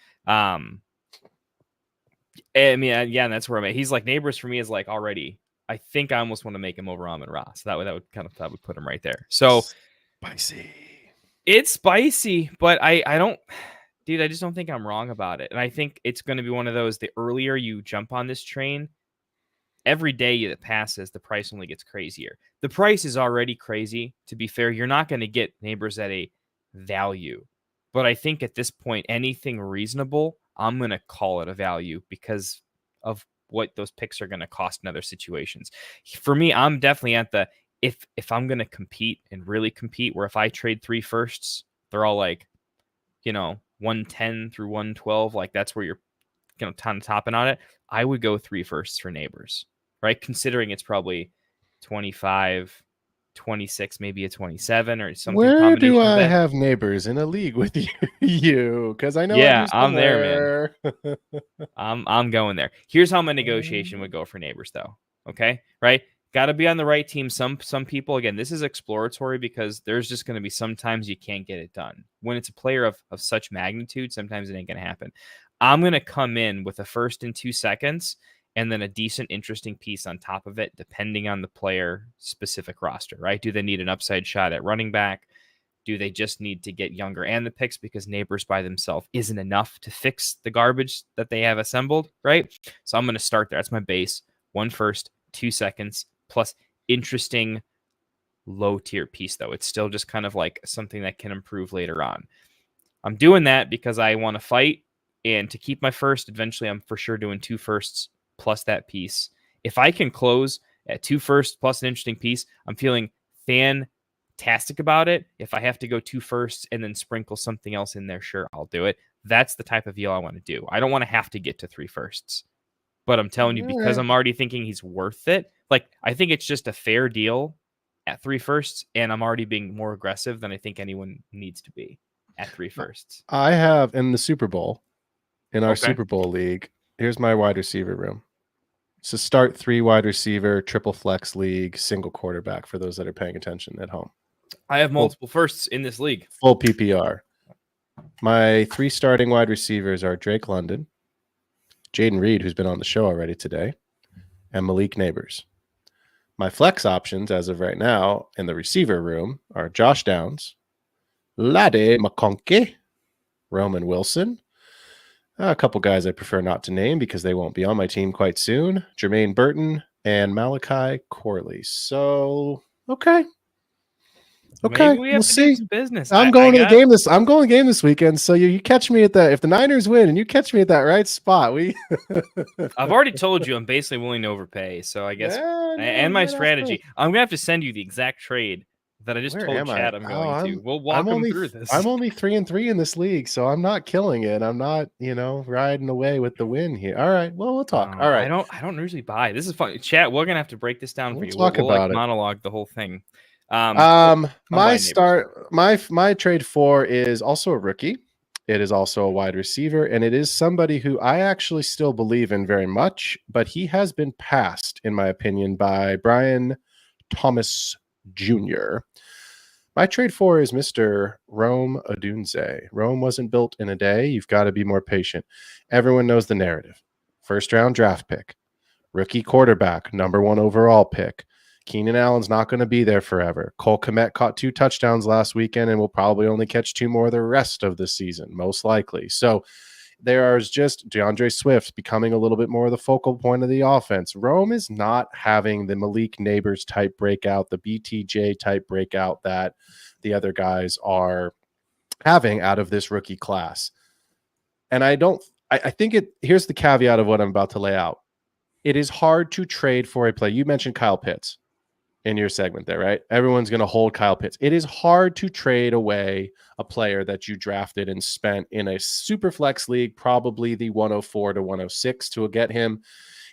I mean, yeah, and that's where I'm at. He's like Neighbors for me is like already. I think I almost want to make him over Amon Ra, so that would put him right there. So Spicy. it's spicy, but I don't, dude. I just don't think I'm wrong about it, and I think it's going to be one of those. The earlier you jump on this train, every day that passes, the price only gets crazier. The price is already crazy. To be fair, you're not going to get Neighbors at a value, but I think at this point, anything reasonable, I'm going to call it a value because of what those picks are going to cost in other situations. For me, I'm definitely at the if I'm going to compete and really compete, where if I trade 3 firsts, they're all like, 110 through 112, like that's where you're topping on it. I would go 3 firsts for Neighbors, right? Considering it's probably 25, 26, maybe a 27 or something. Where do I that. have Neighbors in a league with you? Because I know Yeah, I'm there, man. I'm going there. Here's how my negotiation would go for Neighbors, though. Okay, right? Got to be on the right team. Some people, again, this is exploratory because there's just going to be sometimes you can't get it done. When it's a player of such magnitude, sometimes it ain't going to happen. I'm going to come in with a first and 2 seconds and then a decent, interesting piece on top of it, depending on the player specific roster, right? Do they need an upside shot at running back? Do they just need to get younger and the picks because Neighbors by themselves isn't enough to fix the garbage that they have assembled, right? So I'm going to start there. That's my base. 1 first, 2 seconds, plus interesting low tier piece, though. It's still just kind of like something that can improve later on. I'm doing that because I want to fight and to keep my first. Eventually, I'm for sure doing 2 firsts plus that piece. If I can close at 2 firsts plus an interesting piece, I'm feeling fantastic about it. If I have to go 2 firsts and then sprinkle something else in there, sure, I'll do it. That's the type of deal I want to do. I don't want to have to get to 3 firsts. But I'm telling you, because I'm already thinking he's worth it, like I think it's just a fair deal at 3 firsts, and I'm already being more aggressive than I think anyone needs to be at 3 firsts. I have in the Super Bowl, in our Super Bowl league, here's my wide receiver room. It's a start 3 wide receiver, triple flex league, single quarterback for those that are paying attention at home. I have multiple firsts in this league. Full PPR. My 3 starting wide receivers are Drake London, Jaden Reed, who's been on the show already today, and Malik Neighbors. My flex options as of right now in the receiver room are Josh Downs, Lade McConkey, Roman Wilson, a couple guys I prefer not to name because they won't be on my team quite soon, Jermaine Burton, and Malachi Corley. So, okay. Maybe we have we'll to see. do some business. I'm going to the game this. I'm going to the game this weekend. So you catch me at that. If the Niners win and you catch me at that right spot, I've already told you I'm basically willing to overpay. So I guess and my strategy. I'm gonna have to send you the exact trade that I just told Chad I'm going to. We'll walk them through this. I'm only 3-3 in this league, so I'm not killing it. I'm not, riding away with the win here. All right. Well, we'll talk. All right. I don't usually buy. This is fun. Chat. We're gonna have to break this down for you. Talk about it. Monologue the whole thing. My trade 4 is also a rookie. It is also a wide receiver, and it is somebody who I actually still believe in very much, but he has been passed, in my opinion, by Brian Thomas Jr. My trade 4 is Mr. Rome Odunze. Rome wasn't built in a day. You've got to be more patient. Everyone knows the narrative. First round draft pick, rookie quarterback, number 1 overall pick. Keenan Allen's not going to be there forever. Cole Kmet caught 2 touchdowns last weekend and will probably only catch 2 more the rest of the season, most likely. So there is just DeAndre Swift becoming a little bit more of the focal point of the offense. Rome is not having the Malik Neighbors type breakout, the BTJ type breakout that the other guys are having out of this rookie class. And I think here's the caveat of what I'm about to lay out. It is hard to trade for a play. You mentioned Kyle Pitts in your segment there, right? Everyone's going to hold Kyle Pitts. It is hard to trade away a player that you drafted and spent in a super flex league, probably the 104 to 106 to get him.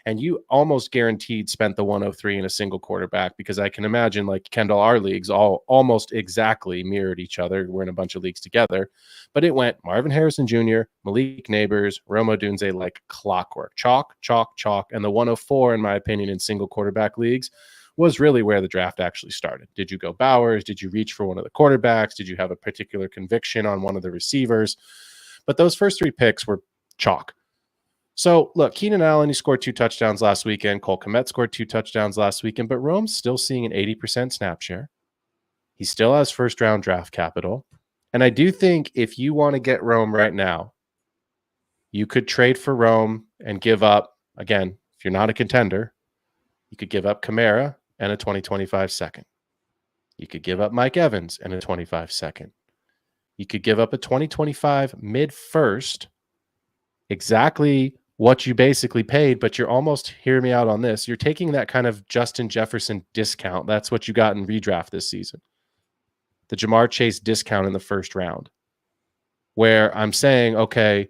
And you almost guaranteed spent the 103 in a single quarterback, because I can imagine, like Kendall, our leagues all almost exactly mirrored each other. We're in a bunch of leagues together, but it went Marvin Harrison Jr., Malik Neighbors, Rome Odunze like clockwork, chalk, chalk, chalk. And the 104, in my opinion, in single quarterback leagues was really where the draft actually started. Did you go Bowers? Did you reach for one of the quarterbacks? Did you have a particular conviction on one of the receivers? But those first 3 picks were chalk. So look, Keenan Allen, he scored 2 touchdowns last weekend. Cole Kmet scored 2 touchdowns last weekend, but Rome's still seeing an 80% snap share. He still has first round draft capital. And I do think if you want to get Rome right now, you could trade for Rome and give up, again, if you're not a contender, you could give up Kamara and a 2025 second. You could give up Mike Evans and a 25 second. You could give up a 2025 mid first, exactly what you basically paid, but you're almost, hear me out on this, you're taking that kind of Justin Jefferson discount. That's what you got in redraft this season. The Jamar Chase discount in the first round, where I'm saying, okay,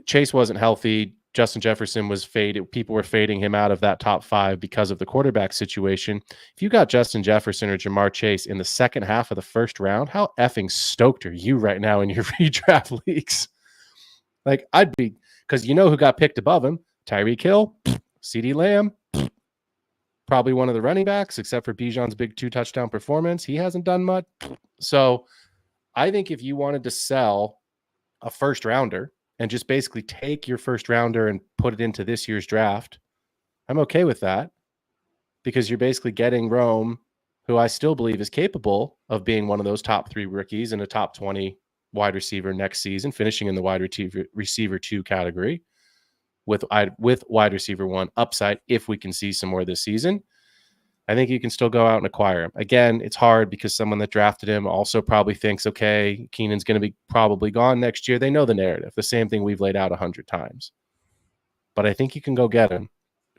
Chase wasn't healthy. Justin Jefferson was faded. People were fading him out of that top 5 because of the quarterback situation. If you got Justin Jefferson or Jamar Chase in the second half of the first round, how effing stoked are you right now in your redraft leagues? Like, I'd be, because you know who got picked above him? Tyreek Hill, CeeDee Lamb, probably one of the running backs, except for Bijan's big 2 touchdown performance. He hasn't done much. So I think if you wanted to sell a first rounder and just basically take your first rounder and put it into this year's draft, I'm okay with that, because you're basically getting Rome, who I still believe is capable of being one of those top 3 rookies and a top 20 wide receiver next season, finishing in the wide receiver 2 category with wide receiver 1 upside if we can see some more this season. I think you can still go out and acquire him. Again, it's hard because someone that drafted him also probably thinks, okay, Keenan's going to be probably gone next year. They know the narrative, the same thing we've laid out 100 times. But I think you can go get him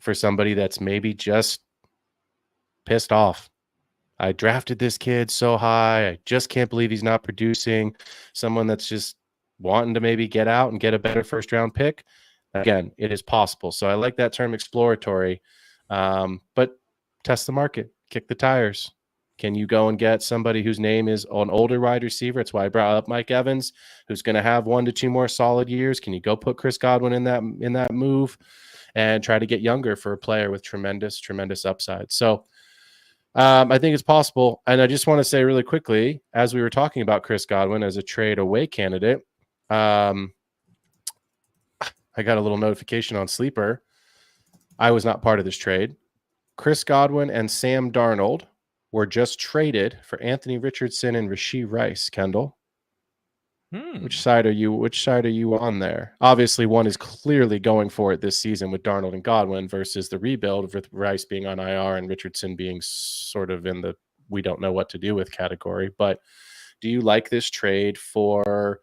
for somebody that's maybe just pissed off. I drafted this kid so high. I just can't believe he's not producing. Someone that's just wanting to maybe get out and get a better first round pick. Again, it is possible. So I like that term exploratory, but test the market, kick the tires. Can you go and get somebody whose name is an older wide receiver? That's why I brought up Mike Evans, who's going to have 1 to 2 more solid years. Can you go put Chris Godwin in that move and try to get younger for a player with tremendous upside? So I think it's possible. And I just want to say really quickly, as we were talking about Chris Godwin as a trade away candidate, I got a little notification on Sleeper. I was not part of this trade. Chris Godwin and Sam Darnold were just traded for Anthony Richardson and Rashee Rice. Kendall, which side are you on there? Obviously, one is clearly going for it this season with Darnold and Godwin versus the rebuild with Rice being on IR and Richardson being sort of in the we don't know what to do with category. But do you like this trade for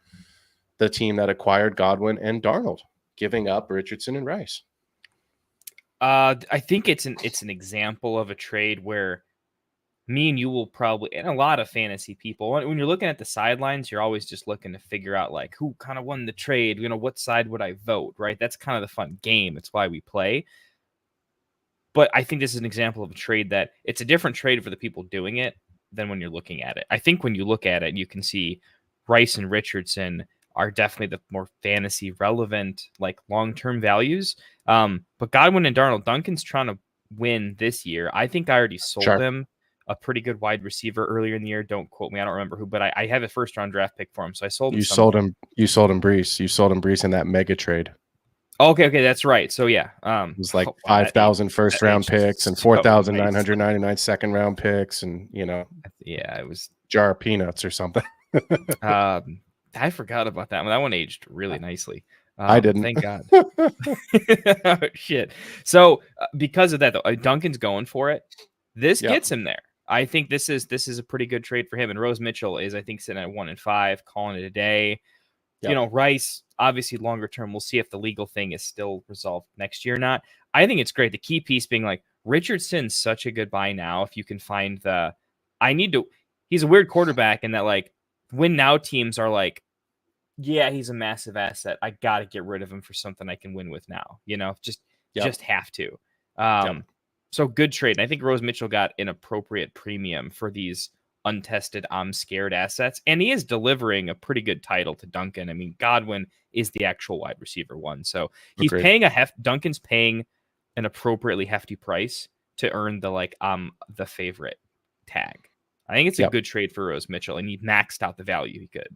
the team that acquired Godwin and Darnold, giving up Richardson and Rice? I think it's an example of a trade where me and you will probably, and a lot of fantasy people, when you're looking at the sidelines, you're always just looking to figure out like who kind of won the trade, what side would I vote, right? That's kind of the fun game. It's why we play. But I think this is an example of a trade that it's a different trade for the people doing it than when you're looking at it. I think when you look at it, you can see Rice and Richardson are definitely the more fantasy relevant, like long-term values. But Godwin and Darnold, Duncan's trying to win this year. I think I already sold him a pretty good wide receiver earlier in the year. Don't quote me. I don't remember who, but I have a first round draft pick for him. So I sold him. You sold him Brees. You sold him Brees in that mega trade. Okay, that's right. So yeah, it was like 5,000 first round picks and 4,999 second round picks, and yeah, it was jar of peanuts or something. I forgot about that one. That one aged really nicely. I didn't. Thank God. Oh, shit. So because of that, though, Duncan's going for it. This gets him there. I think this is a pretty good trade for him. And Rose Mitchell is, I think, sitting at 1-5, calling it a day. Yep. Rice, obviously longer term. We'll see if the legal thing is still resolved next year or not. I think it's great. The key piece being like Richardson's such a good buy now. If you can find he's a weird quarterback in that like win now teams are like, yeah, he's a massive asset. I got to get rid of him for something I can win with now. Just have to. So good trade. And I think Rose Mitchell got an appropriate premium for these untested, I'm scared assets. And he is delivering a pretty good title to Duncan. I mean, Godwin is the actual wide receiver one. So he's paying Duncan's paying an appropriately hefty price to earn the the favorite tag. I think it's a good trade for Rose Mitchell, and he maxed out the value he could.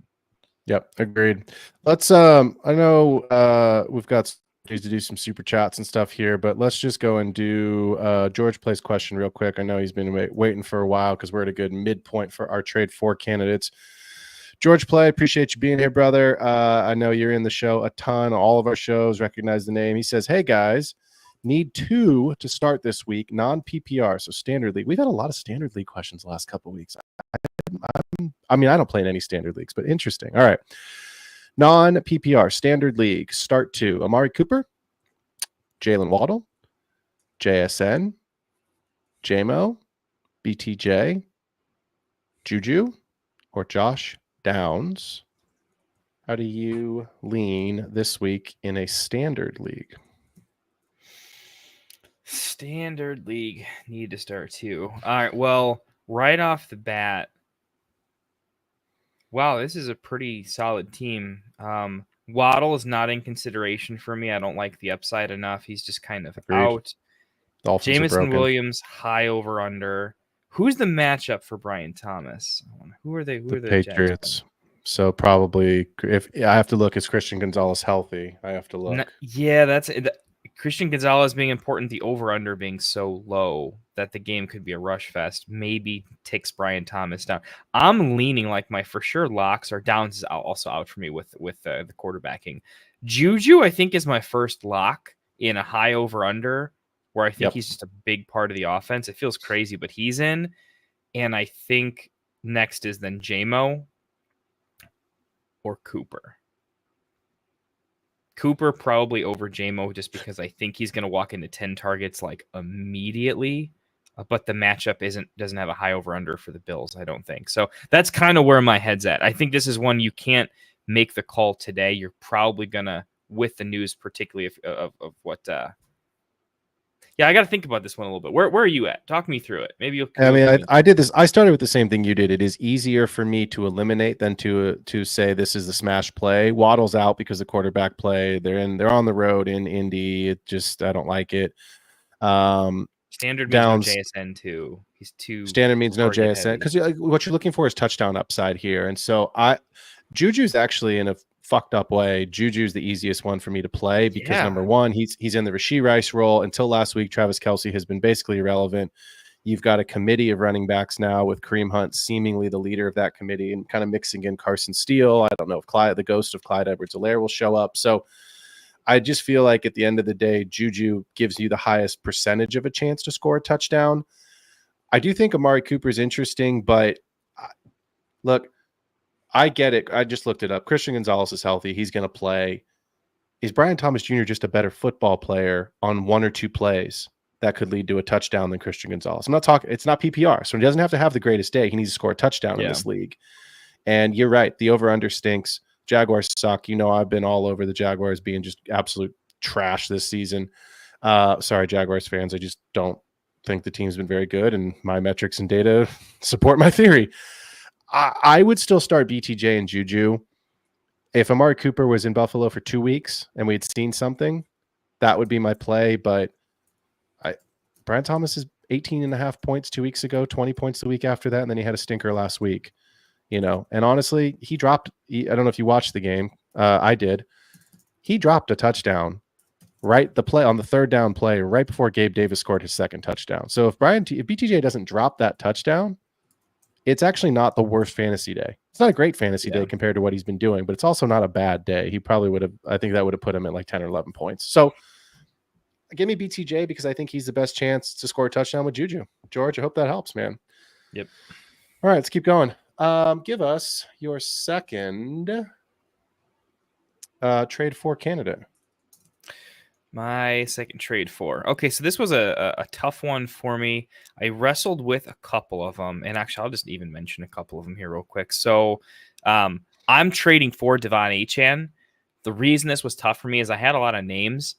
Yep, agreed. Let's I know we've got to do some super chats and stuff here, but let's just go and do George Plays question real quick. I know he's been waiting for a while because we're at a good midpoint for our trade 4 candidates. George Play, appreciate you being here, brother. I know you're in the show a ton. All of our shows recognize the name. He says, hey guys, need 2 to start this week, non-PPR, so standard league. We've had a lot of standard league questions the last couple of weeks. I mean, I don't play in any standard leagues, but interesting. All right. Non-PPR, standard league, start 2. Amari Cooper, Jalen Waddle, JSN, JMO, BTJ, Juju, or Josh Downs. How do you lean this week in a standard league? Standard league, need to start 2. All right, well, right off the bat, wow, this is a pretty solid team. Waddle is not in consideration for me. I don't like the upside enough. He's just kind of out. Jameson Williams, high over under. Who's the matchup for Brian Thomas? Who are they? Who are the Patriots? Jags? So probably, if I have to look, is Christian Gonzalez healthy? I have to look. Yeah, that's Christian Gonzalez being important. The over under being so low that the game could be a rush fest. Maybe takes Brian Thomas down. I'm leaning like my for sure locks are Downs is also out for me with the quarterbacking. Juju, I think, is my first lock in a high over under where I think he's just a big part of the offense. It feels crazy, but he's in. And I think next is then JMO or Cooper. Cooper probably over JMO just because I think he's going to walk into 10 targets like immediately. But the matchup doesn't have a high over under for the Bills, I don't think. So that's kind of where my head's at. I think this is one you can't make the call today. You're probably gonna, with the news, particularly of what. Yeah, I got to think about this one a little bit. Where are you at? Talk me through it. Maybe you'll. I mean, I did this. I started with the same thing you did. It is easier for me to eliminate than to say this is the smash play. Waddle's out because of quarterback play. They're on the road in Indy. It just, I don't like it. Standard means Downs, no JSN too. He's too standard means no JSN because what you're looking for is touchdown upside here. And so Juju's actually in a fucked up way. Juju's the easiest one for me to play because number one, he's in the Rashee Rice role. Until last week, Travis Kelce has been basically irrelevant. You've got a committee of running backs now with Kareem Hunt seemingly the leader of that committee and kind of mixing in Carson Steele. I don't know if the ghost of Clyde Edwards-Helaire will show up. So I just feel like at the end of the day, Juju gives you the highest percentage of a chance to score a touchdown. I do think Amari Cooper is interesting, but look, I get it. I just looked it up. Christian Gonzalez is healthy. He's going to play. Is Brian Thomas Jr. just a better football player on 1 or 2 plays that could lead to a touchdown than Christian Gonzalez? I'm not talking, it's not PPR, so he doesn't have to have the greatest day. He needs to score a touchdown in this league. And you're right. The over-under stinks. Jaguars suck. You know, I've been all over the Jaguars being just absolute trash this season. Sorry, Jaguars fans. I just don't think the team's been very good, and my metrics and data support my theory. I would still start BTJ and Juju. If Amari Cooper was in Buffalo for 2 weeks and we'd seen something, that would be my play. But Brian Thomas is 18.5 points 2 weeks ago, 20 points the week after that, and then he had a stinker last week. You know, and honestly, he dropped. I don't know if you watched the game. I did. He dropped a touchdown, right? The play on the 3rd down play, right before Gabe Davis scored his 2nd touchdown. So if BTJ doesn't drop that touchdown, it's actually not the worst fantasy day. It's not a great fantasy day compared to what he's been doing, but it's also not a bad day. He probably would have. I think that would have put him at like 10 or 11 points. So give me BTJ because I think he's the best chance to score a touchdown with Juju. George, I hope that helps, man. Yep. All right, let's keep going. Give us your second trade for candidate. My second trade for. Okay, so this was a tough one for me. I wrestled with a couple of them, and actually, I'll just even mention a couple of them here real quick. So I'm trading for Devon Achane. The reason this was tough for me is I had a lot of names.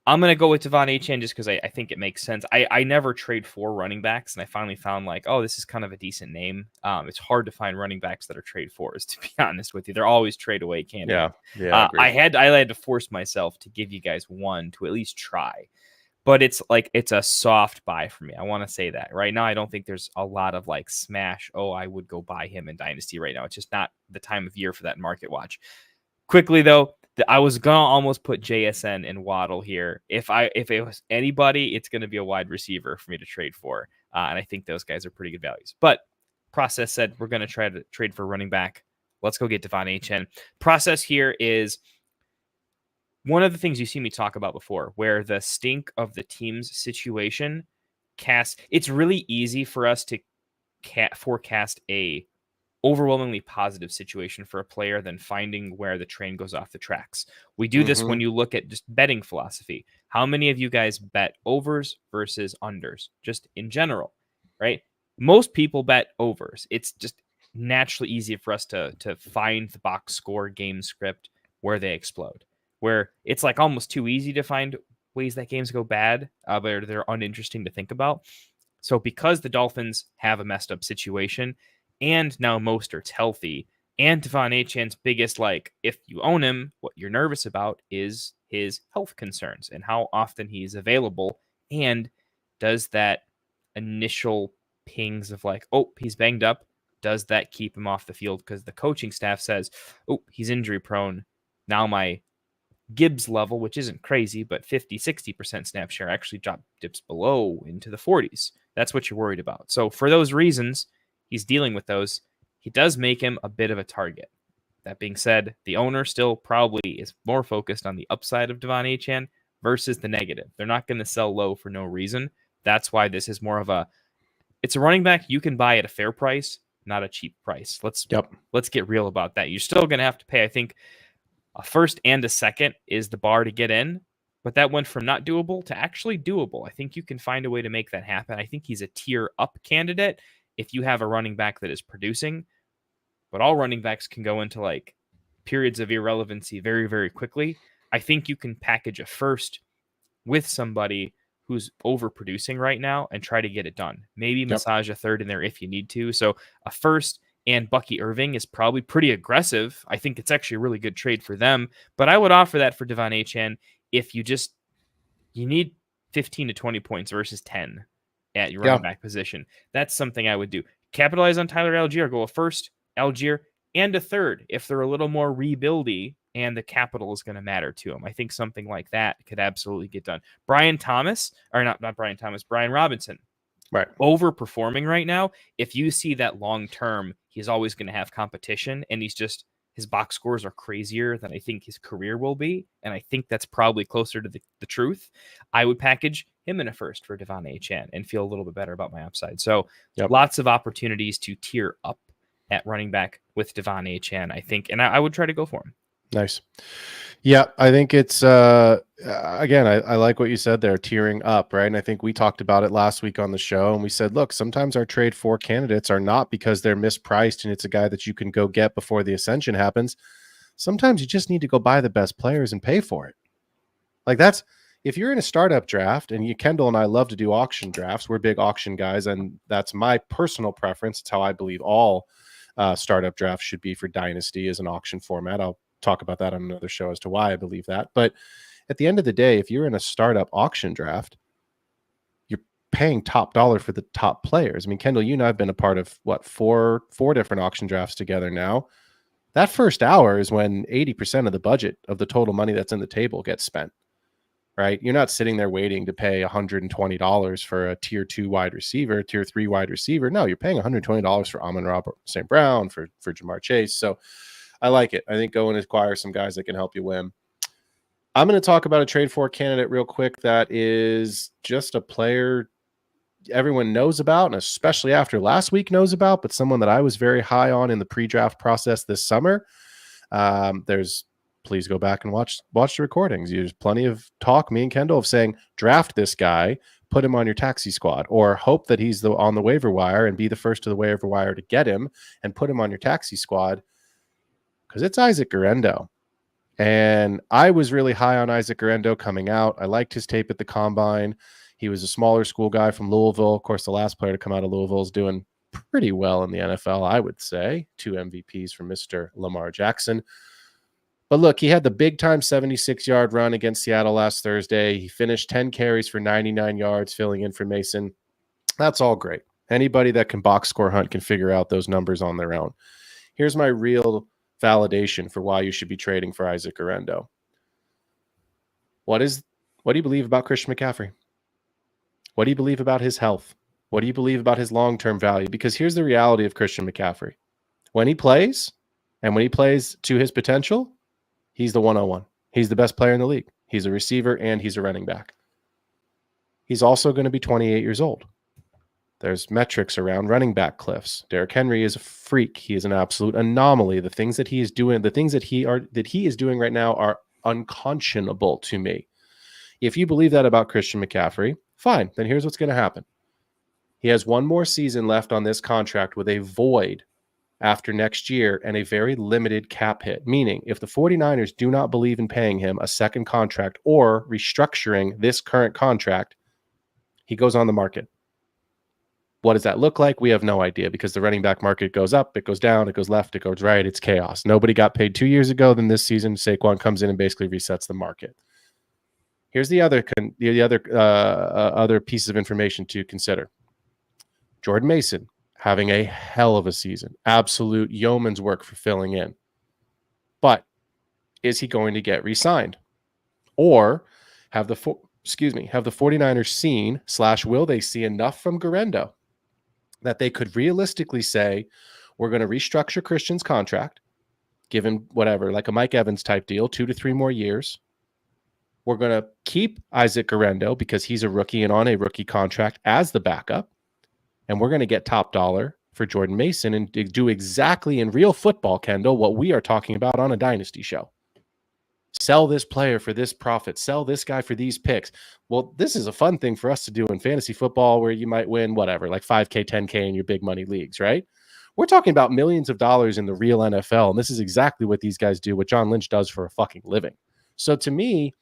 I'm going to go with Devon Achane just because I think it makes sense. I never trade for running backs, and I finally found like, oh, this is kind of a decent name. It's hard to find running backs that are trade fors, to be honest with you. They're always trade away candidates. Yeah. I had to force myself to give you guys one to at least try. but it's a soft buy for me. I want to say that right now. I don't think there's a lot of like smash. Oh, I would go buy him in Dynasty right now. It's just not the time of year for that market watch. Quickly though, I was gonna almost put JSN and Waddle here. If it was anybody, it's gonna be a wide receiver for me to trade for, and I think those guys are pretty good values. But process said we're gonna try to trade for running back. Let's go get Devon Achane. Process here is one of the things you see me talk about before, where the stink of the team's situation casts. It's really easy for us to forecast a overwhelmingly positive situation for a player than finding where the train goes off the tracks. We do this when you look at just betting philosophy. How many of you guys bet overs versus unders, just in general, right? Most people bet overs. It's just naturally easy for us to find the box score game script where they explode, where it's like almost too easy to find ways that games go bad, but they're uninteresting to think about. So because the Dolphins have a messed up situation, and now Mostert's healthy, and Devon Achane's biggest, like, if you own him, what you're nervous about is his health concerns and how often he's available, and does that initial pings of like, oh, he's banged up, does that keep him off the field? Because the coaching staff says, oh, he's injury prone. Now my Gibbs level, which isn't crazy, but 50-60% snap share actually dips below into the 40s. That's what you're worried about. So for those reasons, he's dealing with those. He does make him a bit of a target. That being said, the owner still probably is more focused on the upside of Devon Achane versus the negative. They're not going to sell low for no reason. That's why this is more of it's a running back you can buy at a fair price, not a cheap price. Let's get real about that. You're still going to have to pay, I think, a first and a second is the bar to get in, but that went from not doable to actually doable. I think you can find a way to make that happen. I think he's a tier up candidate if you have a running back that is producing, but all running backs can go into like periods of irrelevancy very, very quickly. I think you can package a first with somebody who's overproducing right now and try to get it done. Maybe massage a third in there if you need to. So a first and Bucky Irving is probably pretty aggressive. I think it's actually a really good trade for them, but I would offer that for Devon Achane if you need 15 to 20 points versus 10 at your running back position. That's something I would do. Capitalize on Tyler Algier, go a first, Algier, and a third if they're a little more rebuildy and the capital is going to matter to them. I think something like that could absolutely get done. Brian Robinson. Right. Overperforming right now. If you see that long term, he's always going to have competition, and his box scores are crazier than I think his career will be. And I think that's probably closer to the truth. I would package him in a first for Devon Achane and feel a little bit better about my upside. So lots of opportunities to tier up at running back with Devon Achane, I think. And I would try to go for him. Nice. Yeah, I think it's again, I like what you said there, tiering up, right? And I think we talked about it last week on the show, and we said, look, sometimes our trade for candidates are not because they're mispriced and it's a guy that you can go get before the ascension happens. Sometimes you just need to go buy the best players and pay for it. Like that's if you're in a startup draft, and Kendall and I love to do auction drafts. We're big auction guys, and that's my personal preference. It's how I believe all startup drafts should be for Dynasty as an auction format. I'll talk about that on another show as to why I believe that. But at the end of the day, if you're in a startup auction draft, you're paying top dollar for the top players. I mean, Kendall, you and I have been a part of four different auction drafts together now. That first hour is when 80% of the budget of the total money that's in the table gets spent, right? You're not sitting there waiting to pay $120 for a tier 2 wide receiver, tier 3 wide receiver. No, you're paying $120 for Amon-Ra St. Brown, for Jamar Chase. So I like it. I think go and acquire some guys that can help you win. I'm going to talk about a trade for candidate real quick that is just a player everyone knows about, and especially after last week knows about, but someone that I was very high on in the pre-draft process this summer. Please go back and watch the recordings. There's plenty of talk, me and Kendall, of saying, draft this guy, put him on your taxi squad, or hope that he's on the waiver wire and be the first to the waiver wire to get him and put him on your taxi squad. Because it's Isaac Guerendo. And I was really high on Isaac Guerendo coming out. I liked his tape at the combine. He was a smaller school guy from Louisville. Of course, the last player to come out of Louisville is doing pretty well in the NFL, I would say. 2 MVPs from Mr. Lamar Jackson. But look, he had the big time 76-yard run against Seattle last Thursday. He finished 10 carries for 99 yards, filling in for Mason. That's all great. Anybody that can box score hunt can figure out those numbers on their own. Here's my real validation for why you should be trading for Isaac Guerrero. What do you believe about Christian McCaffrey? What do you believe about his health? What do you believe about his long-term value? Because here's the reality of Christian McCaffrey. When he plays, and when he plays to his potential, he's the 101. He's the best player in the league. He's a receiver and he's a running back. He's also going to be 28 years old. There's metrics around running back cliffs. Derrick Henry is a freak. He is an absolute anomaly. The things that he is doing, the things that he is doing right now are unconscionable to me. If you believe that about Christian McCaffrey, fine. Then here's what's going to happen. He has one more season left on this contract with a void after next year and a very limited cap hit, meaning if the 49ers do not believe in paying him a second contract or restructuring this current contract, he goes on the market. What does that look like? We have no idea because the running back market goes up, it goes down, it goes left, it goes right. It's chaos. Nobody got paid 2 years ago. Then this season, Saquon comes in and basically resets the market. Here's the other piece of information to consider. Jordan Mason having a hell of a season, absolute yeoman's work for filling in. But is he going to get re-signed? Or have the 49ers seen / will they see enough from Guerrero that they could realistically say, we're going to restructure Christian's contract, give him whatever, like a Mike Evans type deal, 2 to 3 more years. We're going to keep Isaac Guerrero because he's a rookie and on a rookie contract as the backup. And we're going to get top dollar for Jordan Mason and do exactly in real football, Kendall, what we are talking about on a Dynasty show. Sell this player for this profit. Sell this guy for these picks. Well, this is a fun thing for us to do in fantasy football where you might win whatever, like 5K, 10K in your big money leagues, right? We're talking about millions of dollars in the real NFL, and this is exactly what these guys do, what John Lynch does for a fucking living. So to me,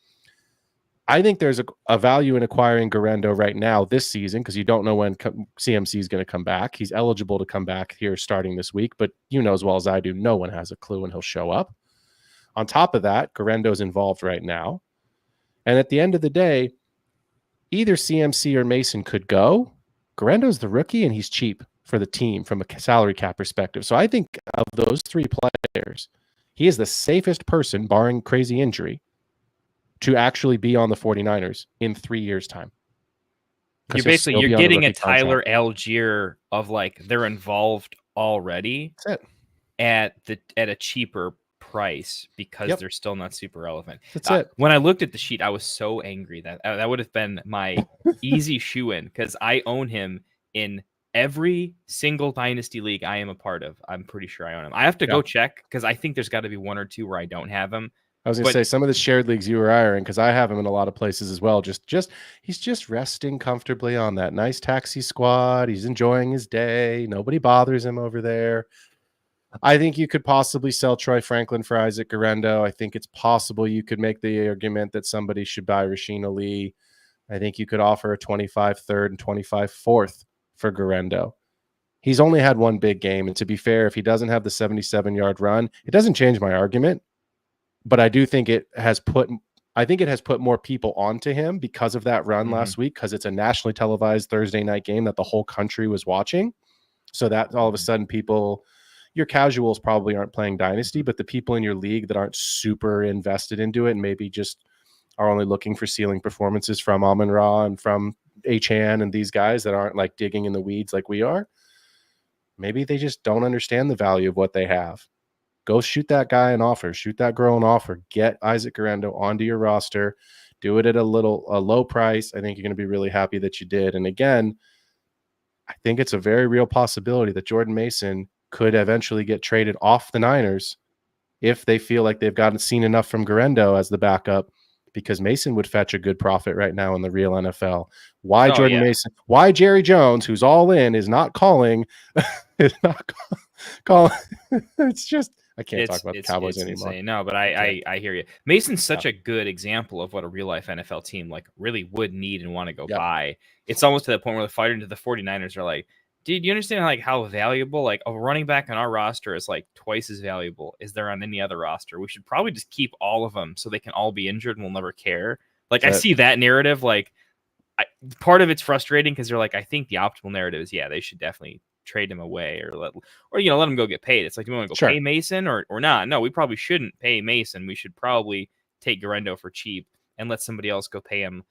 I think there's a value in acquiring Guerrero right now this season because you don't know when CMC is going to come back. He's eligible to come back here starting this week, but you know as well as I do, no one has a clue when he'll show up. On top of that, Guerrero's involved right now. And at the end of the day, either CMC or Mason could go. Guerrero's the rookie, and he's cheap for the team from a salary cap perspective. So I think of those 3 players, he is the safest person, barring crazy injury, to actually be on the 49ers in 3 years' time. You're getting a Tyler Algier of like they're involved already. That's it. At a cheaper price because they're still not super relevant. That's it. When I looked at the sheet, I was so angry that would have been my easy shoe-in because I own him in every single Dynasty league I am a part of. I'm pretty sure I own him. I have to go check because I think there's got to be 1 or 2 where I don't have him. I was going to say some of the shared leagues you or I are in, because I have him in a lot of places as well. He's just resting comfortably on that nice taxi squad. He's enjoying his day. Nobody bothers him over there. I think you could possibly sell Troy Franklin for Isaac Guerrero. I think it's possible you could make the argument that somebody should buy Rasheen Ali. I think you could offer a 25 third and 25 fourth for Guerrero. He's only had 1 big game, and to be fair, if he doesn't have the 77-yard run, it doesn't change my argument. But I do think it has put more people onto him because of that run last week, because it's a nationally televised Thursday night game that the whole country was watching. So that all of a sudden your casuals probably aren't playing Dynasty, but the people in your league that aren't super invested into it and maybe just are only looking for ceiling performances from Amon-Ra and from Achan and these guys that aren't like digging in the weeds like we are, maybe they just don't understand the value of what they have. Go shoot that guy an offer, shoot that girl an offer, get Isaac Guerrero onto your roster, do it at a low price. I think you're going to be really happy that you did. And again, I think it's a very real possibility that Jordan Mason could eventually get traded off the Niners if they feel like they've gotten seen enough from Guerrero as the backup, because Mason would fetch a good profit right now in the real NFL. Why Mason? Why Jerry Jones, who's all in, is not calling? Calling. It's just I can't talk about the Cowboys anymore. Insane. No, but I hear you. Mason's such a good example of what a real life NFL team like really would need and want to go buy. It's almost to the point where the fighter into the 49ers are like, Dude, you understand like how valuable like a running back on our roster is like twice as valuable as they're on any other roster? We should probably just keep all of them so they can all be injured and we'll never care. Like I see that narrative. Like part of it's frustrating because they're like, I think the optimal narrative is they should definitely trade him away or let him go get paid. It's like, do we want to go pay Mason or not? No, we probably shouldn't pay Mason. We should probably take Garendo for cheap and let somebody else go pay him.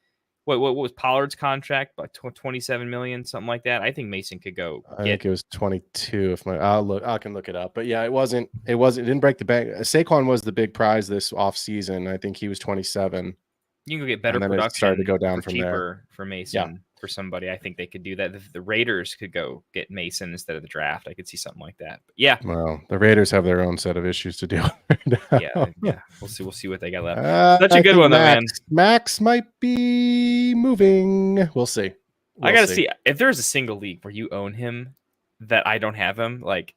What was Pollard's contract? About $27 million, something like that. I think Mason could go. I think it was 22. I can look it up. But yeah, it didn't break the bank. Saquon was the big prize this offseason. I think he was 27. You can go get better production. It started to go down from cheaper there for Mason for somebody. I think they could do that. The Raiders could go get Mason instead of the draft. I could see something like that. But yeah. Well, the Raiders have their own set of issues to deal with. Yeah. We'll see what they got left. Such a good one, though, man. Max might be moving. We'll see. I gotta see if there's a single league where you own him that I don't have him. Like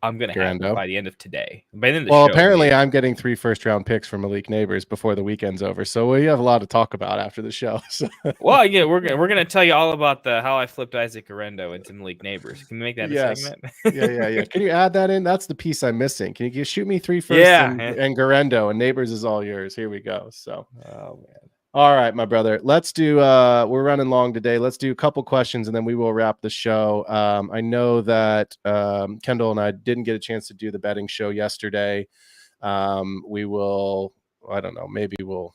I'm gonna have him by the end of today. Apparently, I'm getting 3 first-round picks from Malik Neighbors before the weekend's over, so we have a lot to talk about after the show. So. Well, yeah, we're gonna tell you all about how I flipped Isaac Garendo into Malik Neighbors. Can we make that a segment? Yeah. Can you add that in? That's the piece I'm missing. Can you shoot me 3 firsts and Garendo, and Neighbors is all yours. Here we go. So, oh man. All right, my brother. Let's do. We're running long today. Let's do a couple questions and then we will wrap the show. I know that Kendall and I didn't get a chance to do the betting show yesterday. We will. I don't know. Maybe we'll.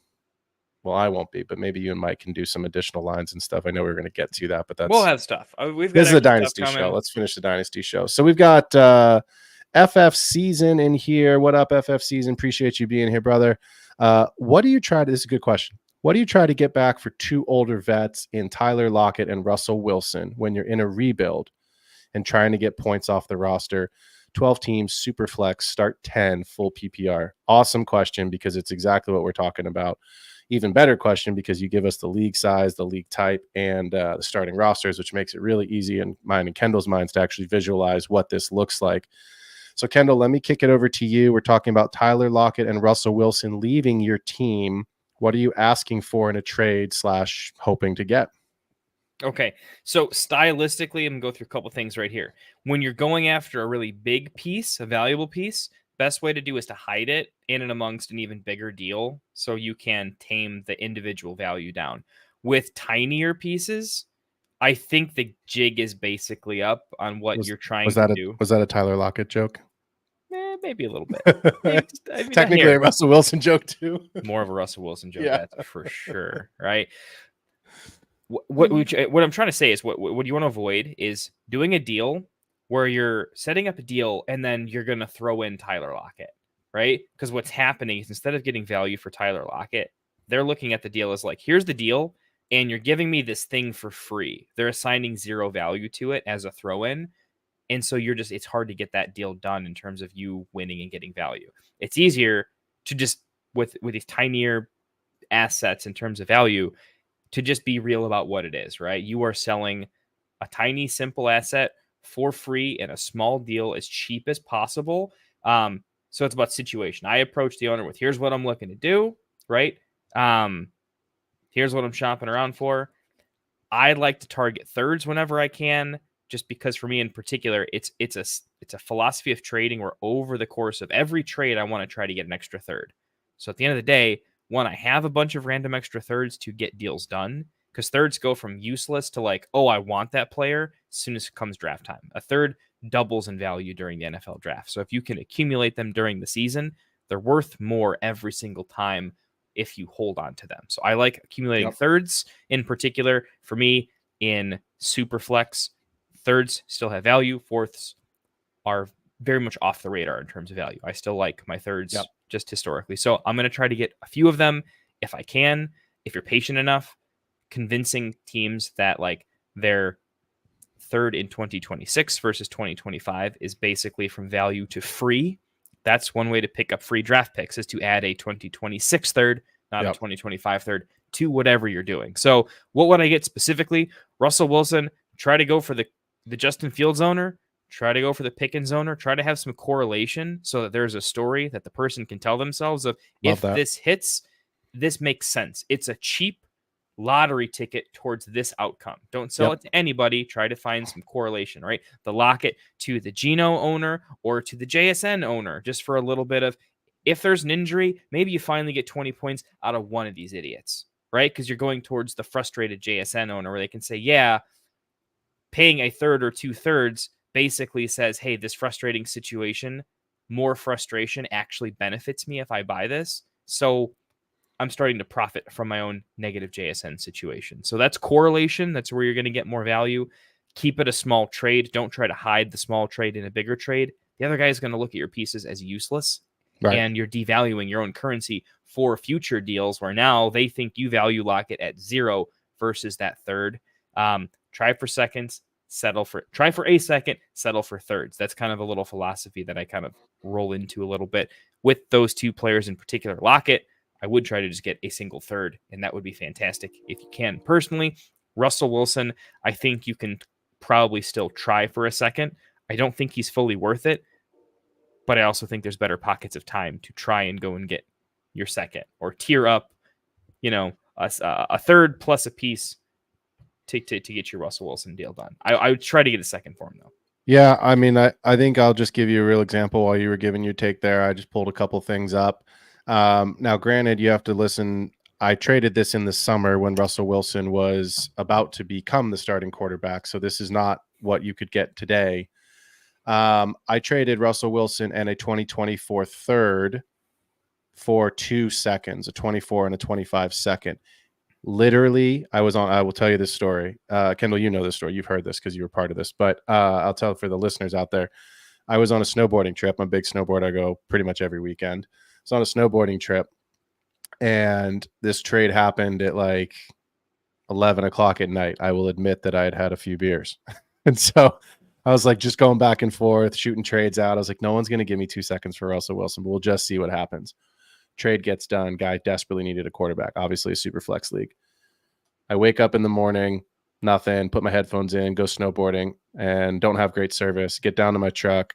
Well, I won't be, but maybe you and Mike can do some additional lines and stuff. I know we're going to get to that, but we'll have stuff. This is a Dynasty show. Let's finish the Dynasty show. So we've got FF Season in here. What up, FF Season? Appreciate you being here, brother. What do you try to? This is a good question. What do you try to get back for 2 older vets in Tyler Lockett and Russell Wilson when you're in a rebuild and trying to get points off the roster? 12 teams, super flex, start 10, full PPR. Awesome question because it's exactly what we're talking about. Even better question because you give us the league size, the league type, and the starting rosters, which makes it really easy in mine and Kendall's minds to actually visualize what this looks like. So, Kendall, let me kick it over to you. We're talking about Tyler Lockett and Russell Wilson leaving your team. What are you asking for in a trade / hoping to get? Okay, so stylistically, I'm going to go through a couple things right here. When you're going after a really big piece, a valuable piece, best way to do is to hide it in and amongst an even bigger deal so you can tame the individual value down. With tinier pieces, I think the jig is basically up on what you're trying to do. Was that a Tyler Lockett joke? Maybe a little bit. Technically a Russell Wilson joke too. More of a Russell Wilson joke, that's for sure. Right. What I'm trying to say is what you want to avoid is doing a deal where you're setting up a deal and then you're going to throw in Tyler Lockett, right? Because what's happening is instead of getting value for Tyler Lockett, they're looking at the deal as like, here's the deal, and you're giving me this thing for free. They're assigning 0 value to it as a throw-in. And so it's hard to get that deal done in terms of you winning and getting value. It's easier to just, with these tinier assets in terms of value, to just be real about what it is, right? You are selling a tiny, simple asset for free in a small deal as cheap as possible. So it's about situation. I approach the owner with, here's what I'm looking to do, right? Here's what I'm shopping around for. I like to target thirds whenever I can, just because for me in particular, it's a philosophy of trading where over the course of every trade, I want to try to get an extra third. So at the end of the day, I have a bunch of random extra thirds to get deals done, because thirds go from useless to like, oh, I want that player as soon as it comes draft time. A third doubles in value during the NFL draft. So if you can accumulate them during the season, they're worth more every single time if you hold on to them. So I like accumulating thirds in particular. For me, in Superflex, thirds still have value. Fourths are very much off the radar in terms of value. I still like my thirds just historically. So I'm going to try to get a few of them if I can. If you're patient enough, convincing teams that like their third in 2026 versus 2025 is basically from value to free. That's one way to pick up free draft picks, is to add a 2026 third, not a 2025 third, to whatever you're doing. So what would I get specifically? Russell Wilson, try to go for the Justin Fields owner, try to go for the Pickens owner, try to have some correlation so that there's a story that the person can tell themselves of, if this hits, this makes sense. It's a cheap lottery ticket towards this outcome. Don't sell it to anybody. Try to find some correlation, right? The locket to the Geno owner or to the JSN owner, just for a little bit of, if there's an injury, maybe you finally get 20 points out of one of these idiots, right? Because you're going towards the frustrated JSN owner where they can say, yeah, paying a third or 2/3 basically says, hey, this frustrating situation, more frustration actually benefits me if I buy this. So I'm starting to profit from my own negative JSN situation. So that's correlation. That's where you're going to get more value. Keep it a small trade. Don't try to hide the small trade in a bigger trade. The other guy is going to look at your pieces as useless. Right. And you're devaluing your own currency for future deals where now they think you value Lockett at 0 versus that third. Try for seconds, try for a second, settle for thirds. That's kind of a little philosophy that I kind of roll into a little bit with those two players in particular. Lockett, I would try to just get a single third, and that would be fantastic if you can. Personally, Russell Wilson, I think you can probably still try for a second. I don't think he's fully worth it, but I also think there's better pockets of time to try and go and get your second or tier up, a third plus a piece to get your Russell Wilson deal done. I would try to get a second for him, though. Yeah, I mean, I think I'll just give you a real example while you were giving your take there. I just pulled a couple things up. Now, granted, you have to listen. I traded this in the summer when Russell Wilson was about to become the starting quarterback. So this is not what you could get today. I traded Russell Wilson and a 2024 third for 2 seconds, a 24 and a 25 second. Literally, I will tell you this story. Kendall, you know this story. You've heard this because you were part of this, but I'll tell it for the listeners out there. I was on a snowboarding trip. I'm a big snowboarder. I go pretty much every weekend. So on a snowboarding trip, and this trade happened at like 11 o'clock at night. I will admit that I had a few beers. And so I was like just going back and forth, shooting trades out. I was like, no one's going to give me 2 seconds for Russell Wilson, but we'll just see what happens. Trade gets done. Guy desperately needed a quarterback, obviously a super flex league. I wake up in the morning, nothing, put my headphones in, go snowboarding, and don't have great service. Get down to my truck,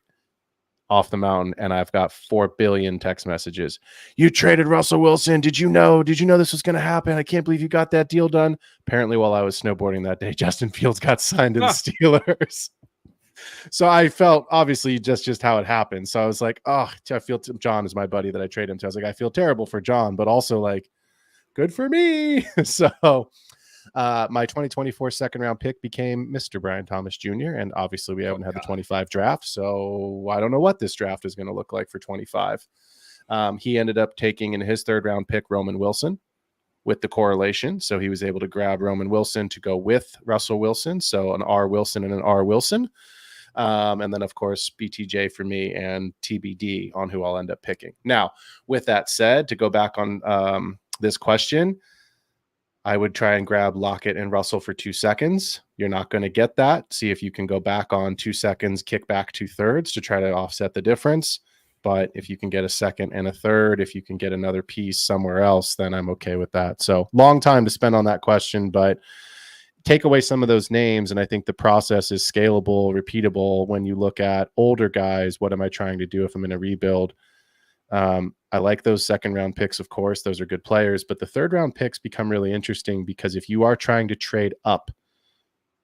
off the mountain, and I've got 4 billion text messages. You traded Russell Wilson. Did you know this was going to happen? I can't believe you got that deal done. Apparently, while I was snowboarding that day, Justin Fields got signed to the Steelers. So I felt obviously just how it happened. So I was like, oh, I feel John is my buddy that I trade him to. I was like, I feel terrible for John, but also like good for me. So my 2024 second round pick became Mr. Brian Thomas Jr. And obviously we haven't had the 25 draft. So I don't know what this draft is going to look like for 25. He ended up taking in his third round pick, Roman Wilson, with the correlation. So he was able to grab Roman Wilson to go with Russell Wilson. So an R Wilson and an R Wilson. And then, of course, BTJ for me and TBD on who I'll end up picking. Now, with that said, to go back on this question, I would try and grab Lockett and Russell for 2 seconds. You're not going to get that. See if you can go back on 2 seconds, kick back 2/3 to try to offset the difference. But if you can get a second and a third, if you can get another piece somewhere else, then I'm okay with that. So long time to spend on that question, but take away some of those names, and I think the process is scalable, repeatable. When you look at older guys, what am I trying to do if I'm in a rebuild? I like those second round picks, of course. Those are good players, but the third round picks become really interesting because if you are trying to trade up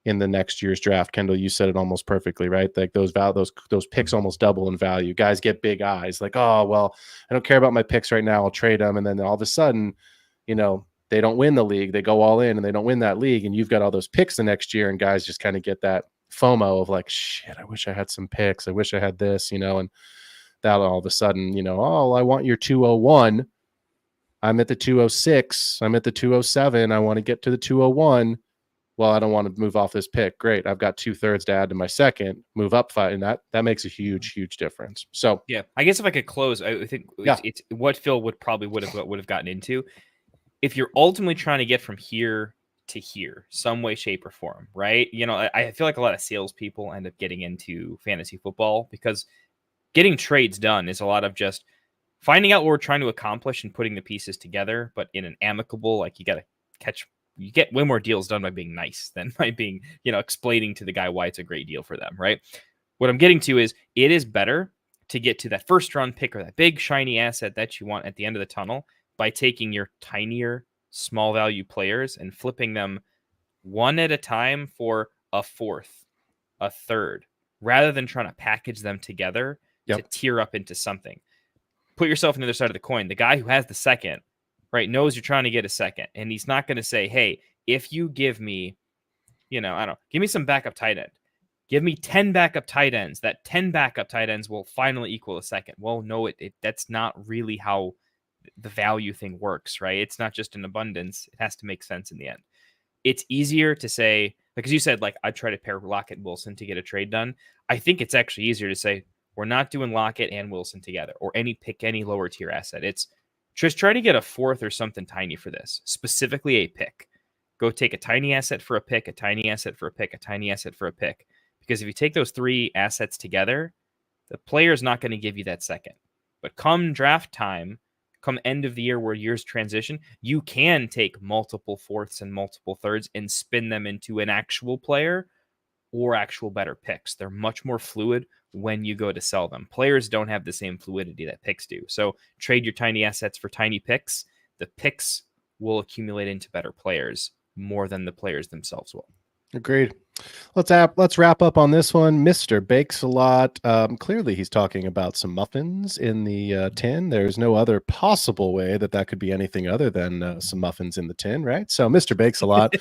in the next year's draft, Kendall, you said it almost perfectly, right? Like those picks almost double in value. Guys get big eyes like, oh, well, I don't care about my picks right now. I'll trade them. And then all of a sudden, they don't win the league. They go all in and they don't win that league. And you've got all those picks the next year, and guys just kind of get that FOMO of like, shit, I wish I had some picks. I wish I had this, and that all of a sudden, oh, I want your 201. I'm at the 206. I'm at the 207. I want to get to the 201. Well, I don't want to move off this pick. Great. I've got 2/3 to add to my second, move up 5. And that makes a huge, huge difference. So yeah, I guess if I could close, I think it's what Phil would have gotten into. If you're ultimately trying to get from here to here, some way, shape, or form, right? I feel like a lot of salespeople end up getting into fantasy football because getting trades done is a lot of just finding out what we're trying to accomplish and putting the pieces together, but in an amicable, like you get way more deals done by being nice than by being, explaining to the guy why it's a great deal for them, right? What I'm getting to is it is better to get to that first round pick or that big shiny asset that you want at the end of the tunnel by taking your tinier small value players and flipping them one at a time for a fourth, a third, rather than trying to package them together to tier up into something. Put yourself on the other side of the coin. The guy who has the second, right, knows you're trying to get a second, and he's not going to say, hey, if you give me, I don't know, give me some backup tight end. Give me 10 backup tight ends. That 10 backup tight ends will finally equal a second. Well, no, that's not really how the value thing works, right? It's not just an abundance. It has to make sense in the end. It's easier to say, because you said, I'd try to pair Lockett and Wilson to get a trade done. I think it's actually easier to say, we're not doing Lockett and Wilson together, or any lower tier asset. It's just try to get a fourth or something tiny for this, specifically a pick. Go take a tiny asset for a pick, a tiny asset for a pick, a tiny asset for a pick. Because if you take those 3 assets together, the player's not going to give you that second. But come draft time, come end of the year where years transition, you can take multiple fourths and multiple thirds and spin them into an actual player or actual better picks. They're much more fluid when you go to sell them. Players don't have the same fluidity that picks do. So trade your tiny assets for tiny picks. The picks will accumulate into better players more than the players themselves will. Agreed. Let's wrap up on this one. Mr. Bakes a Lot. Clearly, he's talking about some muffins in the tin. There's no other possible way that could be anything other than some muffins in the tin, right? So, Mr. Bakes a Lot,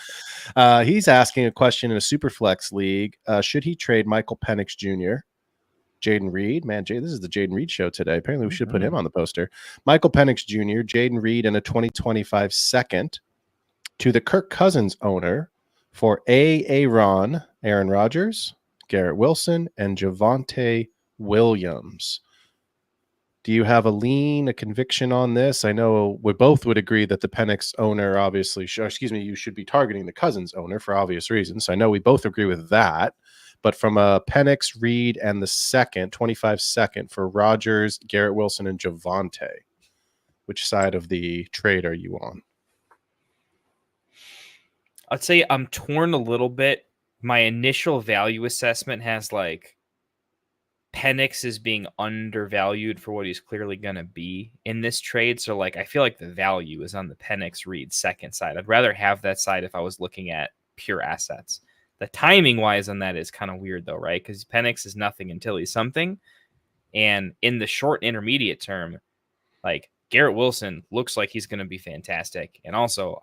he's asking a question in a Superflex league. Should he trade Michael Penix Jr., Jaden Reed? Man, this is the Jaden Reed show today. Apparently, we should put him on the poster. Michael Penix Jr., Jaden Reed, and a 2025 second to the Kirk Cousins owner for Aaron Rodgers, Garrett Wilson, and Javonte Williams. Do you have a conviction on this? I know we both would agree that the Penix owner you should be targeting the Cousins owner for obvious reasons. I know we both agree with that. But from a Penix, Reed, and the 25 second for Rodgers, Garrett Wilson, and Javonte, which side of the trade are you on? I'd say I'm torn a little bit. My initial value assessment has Penix is being undervalued for what he's clearly going to be in this trade. So I feel like the value is on the Penix Reed second side. I'd rather have that side if I was looking at pure assets. The timing wise on that is kind of weird though, right? Because Penix is nothing until he's something. And in the short intermediate term, Garrett Wilson looks like he's going to be fantastic. And also,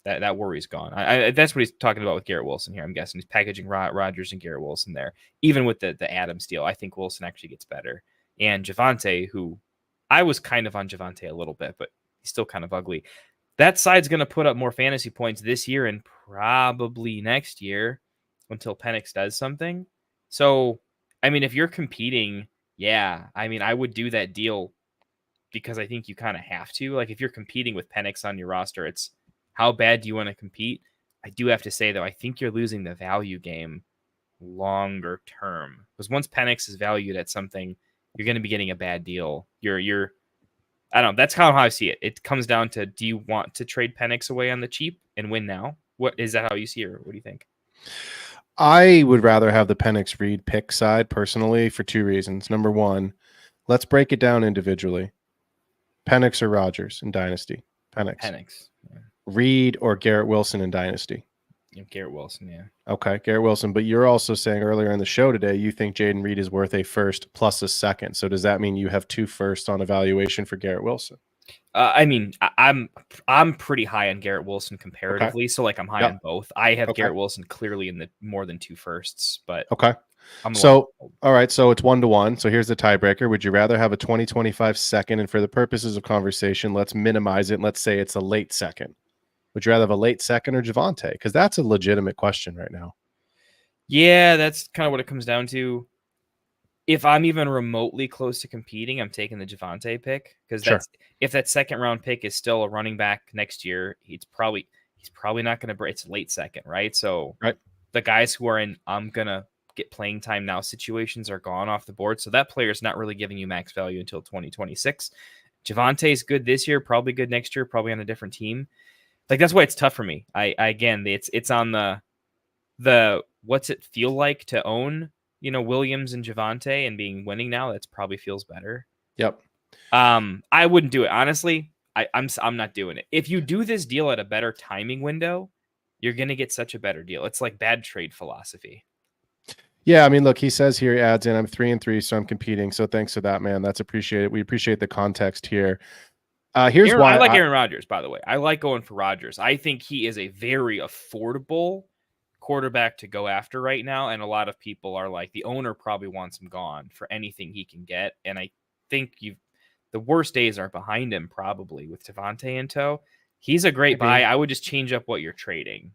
that worry's gone. That's what he's talking about with Garrett Wilson here. I'm guessing he's packaging Rodgers and Garrett Wilson there. Even with the Adams deal, I think Wilson actually gets better. And Javonte, who I was kind of on Javonte a little bit, but he's still kind of ugly. That side's going to put up more fantasy points this year and probably next year until Penix does something. So, if you're competing, I would do that deal because I think you kind of have to. If you're competing with Penix on your roster, it's how bad do you want to compete? I do have to say, though, I think you're losing the value game longer term. Because once Penix is valued at something, you're going to be getting a bad deal. I don't know. That's kind of how I see it. It comes down to, do you want to trade Penix away on the cheap and win now? What is that how you see it, or what do you think? I would rather have the Penix Reed pick side personally for 2 reasons. Number one, let's break it down individually. Penix or Rodgers in Dynasty? Penix. Yeah. Reed or Garrett Wilson in Dynasty? Garrett Wilson, yeah. Okay, Garrett Wilson. But you're also saying earlier in the show today you think Jaden Reed is worth a first plus a second. So does that mean you have 2 firsts on evaluation for Garrett Wilson? I'm pretty high on Garrett Wilson comparatively. Okay. So I'm high on both. I have Garrett Wilson clearly in the more than 2 firsts, but okay. So, all right. So it's 1-1. So here's the tiebreaker. Would you rather have a 2025 second? And for the purposes of conversation, let's minimize it. Let's say it's a late second. Would you rather have a late second or Javonte? Because that's a legitimate question right now. Yeah, that's kind of what it comes down to. If I'm even remotely close to competing, I'm taking the Javonte pick because if that second round pick is still a running back next year, he's probably not going to break. It's late second, right? So the guys who are in I'm gonna get playing time now situations are gone off the board. So that player is not really giving you max value until 2026. Javonte is good this year, probably good next year, probably on a different team. That's why it's tough for me. It's on the what's it feel like to own, Williams and Javonte and being winning now. That's probably feels better. Yep. I wouldn't do it. Honestly, I'm not doing it. If you do this deal at a better timing window, you're gonna get such a better deal. It's like bad trade philosophy. Yeah, I mean, look, he says here, he adds in, I'm 3-3, so I'm competing. So thanks for that, man. That's appreciated. We appreciate the context here. Here's why I like Aaron Rodgers, by the way. I like going for Rodgers. I think he is a very affordable quarterback to go after right now. And a lot of people are like, the owner probably wants him gone for anything he can get. And I think the worst days are behind him, probably, with Devontae in tow. He's a great buy. I would just change up what you're trading.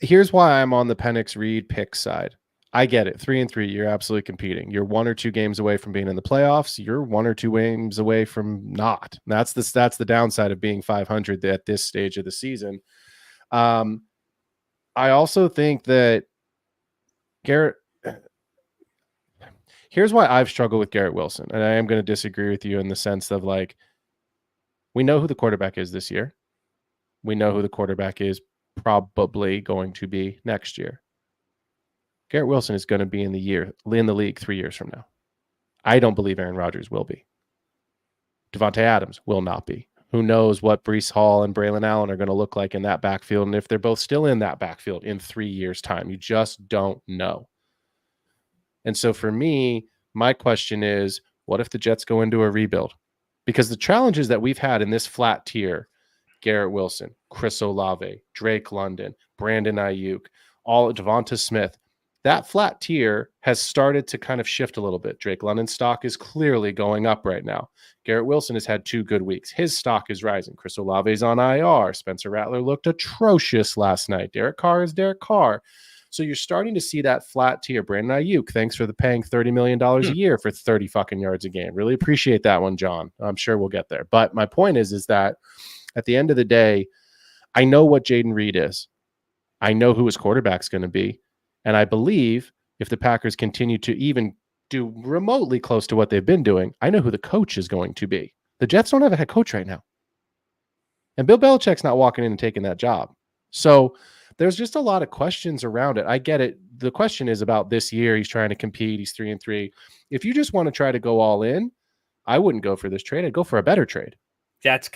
Here's why I'm on the Penix Reed pick side. I get it. 3-3, you're absolutely competing. You're 1 or 2 games away from being in the playoffs. You're 1 or 2 games away from not. That's the downside of being 500 at this stage of the season. I also think that Garrett. Here's why I've struggled with Garrett Wilson, and I am going to disagree with you in the sense of, like, we know who the quarterback is this year. We know who the quarterback is probably going to be next year. Garrett Wilson is going to be in the league 3 years from now. I don't believe Aaron Rodgers will be. Devontae Adams will not be. Who knows what Breece Hall and Braylon Allen are going to look like in that backfield, and if they're both still in that backfield in 3 years' time. You just don't know. And so for me, my question is, what if the Jets go into a rebuild? Because the challenges that we've had in this flat tier, Garrett Wilson, Chris Olave, Drake London, Brandon Ayuk, all Devonta Smith, that flat tier has started to kind of shift a little bit. Drake London's stock is clearly going up right now. Garrett Wilson has had 2 good weeks. His stock is rising. Chris Olave's on IR. Spencer Rattler looked atrocious last night. Derek Carr is Derek Carr. So you're starting to see that flat tier. Brandon Ayuk, thanks for the paying $30 million a year for 30 fucking yards a game. Really appreciate that one, John. I'm sure we'll get there. But my point is that at the end of the day, I know what Jaden Reed is. I know who his quarterback's going to be. And I believe if the Packers continue to even do remotely close to what they've been doing, I know who the coach is going to be. The Jets don't have a head coach right now. And Bill Belichick's not walking in and taking that job. So there's just a lot of questions around it. I get it. The question is about this year. He's trying to compete. He's 3-3. If you just want to try to go all in, I wouldn't go for this trade. I'd go for a better trade. That's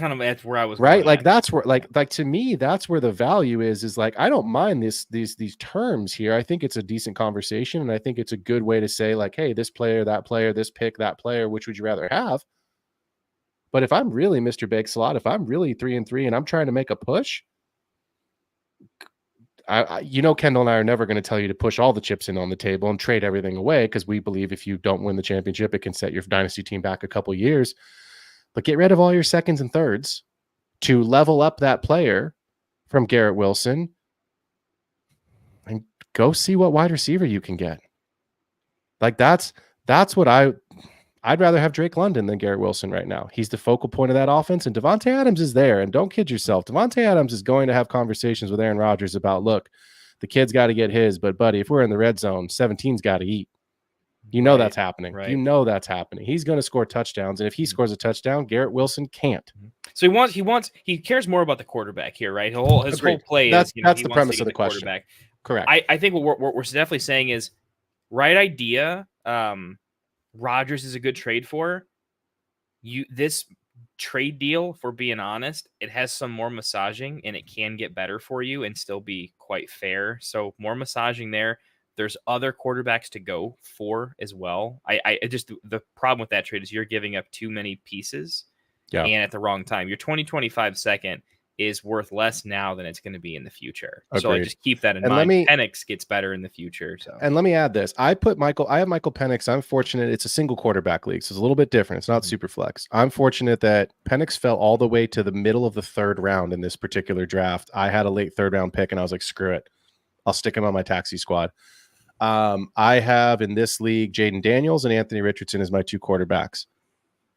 where I was right. Like that's where, like to me, that's where the value is like, I don't mind these terms here. I think it's a decent conversation. And I think it's a good way to say, like, hey, this player, that player, this pick, that player, which would you rather have? But if I'm really Mr. Big Slot, if I'm really 3-3 and I'm trying to make a push, Kendall and I are never going to tell you to push all the chips in on the table and trade everything away, because we believe if you don't win the championship, it can set your dynasty team back a couple years. But get rid of all your seconds and thirds to level up that player from Garrett Wilson and go see what wide receiver you can get. Like that's what I'd rather have Drake London than Garrett Wilson right now. He's the focal point of that offense, and Devontae Adams is there. And don't kid yourself, Devontae Adams is going to have conversations with Aaron Rodgers about, look, the kid's got to get his, but buddy, if we're in the red zone, 17's got to eat. You know that's happening. Right. You know that's happening. He's going to score touchdowns, and if he scores a touchdown, Garrett Wilson can't. So he cares more about the quarterback here, right? His whole play that's the premise of the question. Correct. I think what we're definitely saying is right idea. Rodgers is a good trade for you. This trade deal, for being honest, it has some more massaging, and it can get better for you and still be quite fair. So more massaging there. There's other quarterbacks to go for as well. I just, the problem with that trade is you're giving up too many pieces and at the wrong time. Your 2025 second is worth less now than it's going to be in the future. Agreed. So just keep that in mind. Penix gets better in the future. So, and let me add this. I have Michael Penix. I'm fortunate. It's a single quarterback league, so it's a little bit different. It's not super flex. I'm fortunate that Penix fell all the way to the middle of the 3rd round in this particular draft. I had a late 3rd round pick, and I was like, screw it. I'll stick him on my taxi squad. I have in this league Jaden Daniels and Anthony Richardson as my 2 quarterbacks.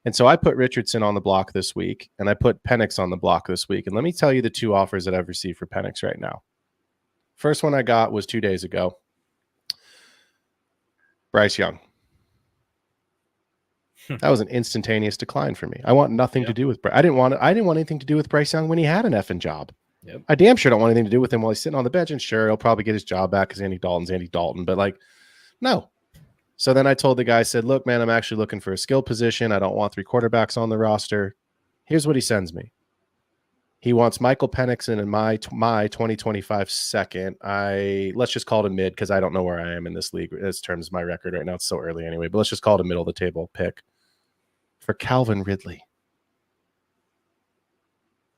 And so I put Richardson on the block this week, and I put Penix on the block this week. And let me tell you the 2 offers that I've received for Penix right now. First one I got was 2 days ago. Bryce Young. That was an instantaneous decline for me. I want nothing to do with Bryce. I didn't want anything to do with Bryce Young when he had an effing job. Yep. I damn sure don't want anything to do with him while he's sitting on the bench. And sure, he'll probably get his job back because Andy Dalton. But like, no. So then I told the guy, I said, look, man, I'm actually looking for a skill position. I don't want 3 quarterbacks on the roster. Here's what he sends me. He wants Michael Penix in my 2025 second. Let's just call it a mid because I don't know where I am in this league as terms of my record right now. It's so early anyway, but let's just call it a middle of the table pick for Calvin Ridley.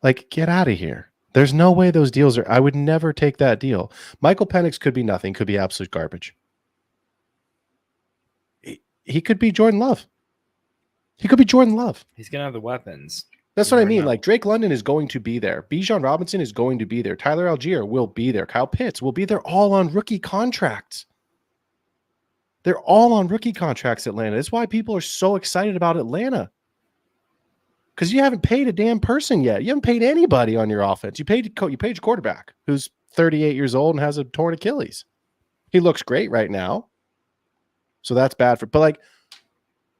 Like, get out of here. There's no way those deals are. I would never take that deal. Michael Penix could be nothing, could be absolute garbage. He could be Jordan Love. He could be Jordan Love. He's going to have the weapons. That's what I mean. Like, Drake London is going to be there. Bijan Robinson is going to be there. Tyler Algier will be there. Kyle Pitts will be there, all on rookie contracts. They're all on rookie contracts, Atlanta. That's why people are so excited about Atlanta. Because you haven't paid a damn person yet. You haven't paid anybody on your offense. You paid your quarterback, who's 38 years old and has a torn Achilles. He looks great right now. So that's bad for. But like,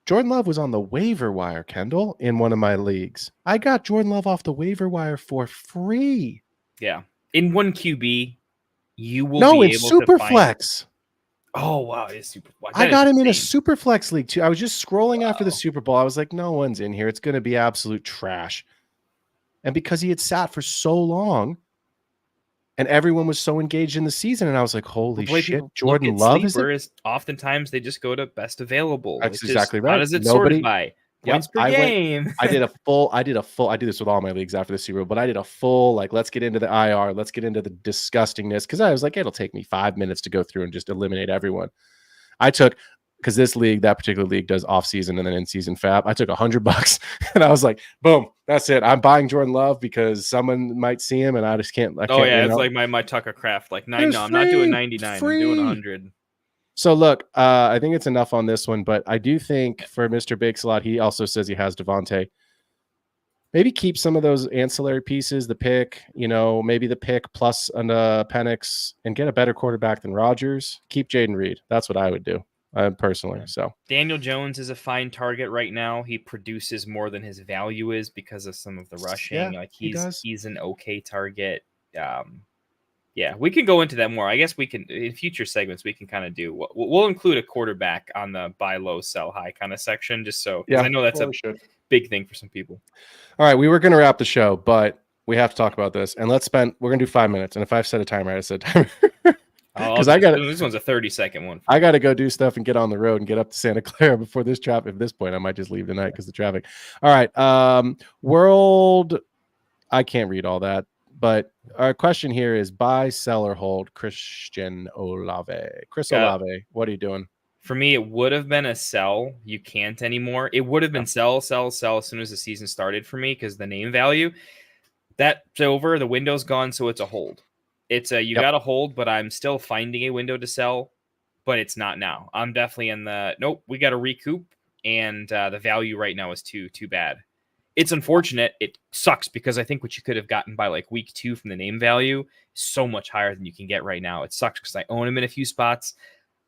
Jordan Love was on the waiver wire, Kendall, in one of my leagues. I got Jordan Love off the waiver wire for free. Yeah. In one QB, you will be able to find... Superflex. Oh, wow. It's super. I got him in a Superflex league, too. I was just scrolling after the Super Bowl. I was like, no one's in here. It's going to be absolute trash. And because he had sat for so long, and everyone was so engaged in the season, and I was like, holy shit, Jordan Love is it? Oftentimes they just go to best available. That's exactly right. How does it sorted by? Points per game. I do this with all my leagues after the Super Bowl, but I did a full, like, let's get into the IR, let's get into the disgustingness, because I was like, it'll take me 5 minutes to go through and just eliminate everyone. Because that particular league does off-season and then in-season fab. I took $100 and I was like, boom, that's it. I'm buying Jordan Love because someone might see him and I just can't. It's like my Tucker Craft. Like, I'm not doing 99. I'm doing 100. So look, I think it's enough on this one, but I do think for Mr. Bakesalot, he also says he has Devontae. Maybe keep some of those ancillary pieces, the pick, maybe the pick plus Penix, and get a better quarterback than Rodgers. Keep Jaden Reed. That's what I would do. Personally. So Daniel Jones is a fine target right now. He produces more than his value is because of some of the rushing. Yeah, he's an okay target. We can go into that more. I guess we can in future segments. We can kind of do. We'll include a quarterback on the buy low, sell high kind of section, just so I know that's a big thing for some people. All right, we were going to wrap the show, but we have to talk about this, and we're going to do 5 minutes. And if I've set a timer, I set a timer. Because this one's a 30-second one. I got to go do stuff and get on the road and get up to Santa Clara before this traffic. At this point, I might just leave tonight because the traffic. All right. World. I can't read all that, but our question here is buy, sell, or hold Christian Olave. Olave, what are you doing? For me, it would have been a sell. You can't anymore. It would have been sell as soon as the season started for me because the name value. That's over. The window's gone, so it's a hold. It's a got to hold, but I'm still finding a window to sell, but it's not now. I'm definitely in nope, we got to recoup, and the value right now is too bad. It's unfortunate. It sucks because I think what you could have gotten by like week 2 from the name value is so much higher than you can get right now. It sucks because I own him in a few spots.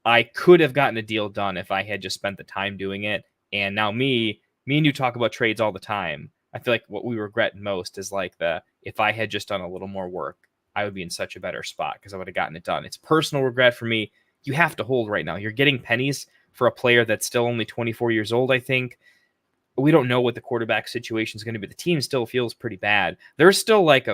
I could have gotten a deal done if I had just spent the time doing it. And now me and you talk about trades all the time. I feel like what we regret most is like if I had just done a little more work, I would be in such a better spot because I would have gotten it done. It's personal regret for me. You have to hold right now. You're getting pennies for a player that's still only 24 years old, I think. We don't know what the quarterback situation is going to be. The team still feels pretty bad. There's still like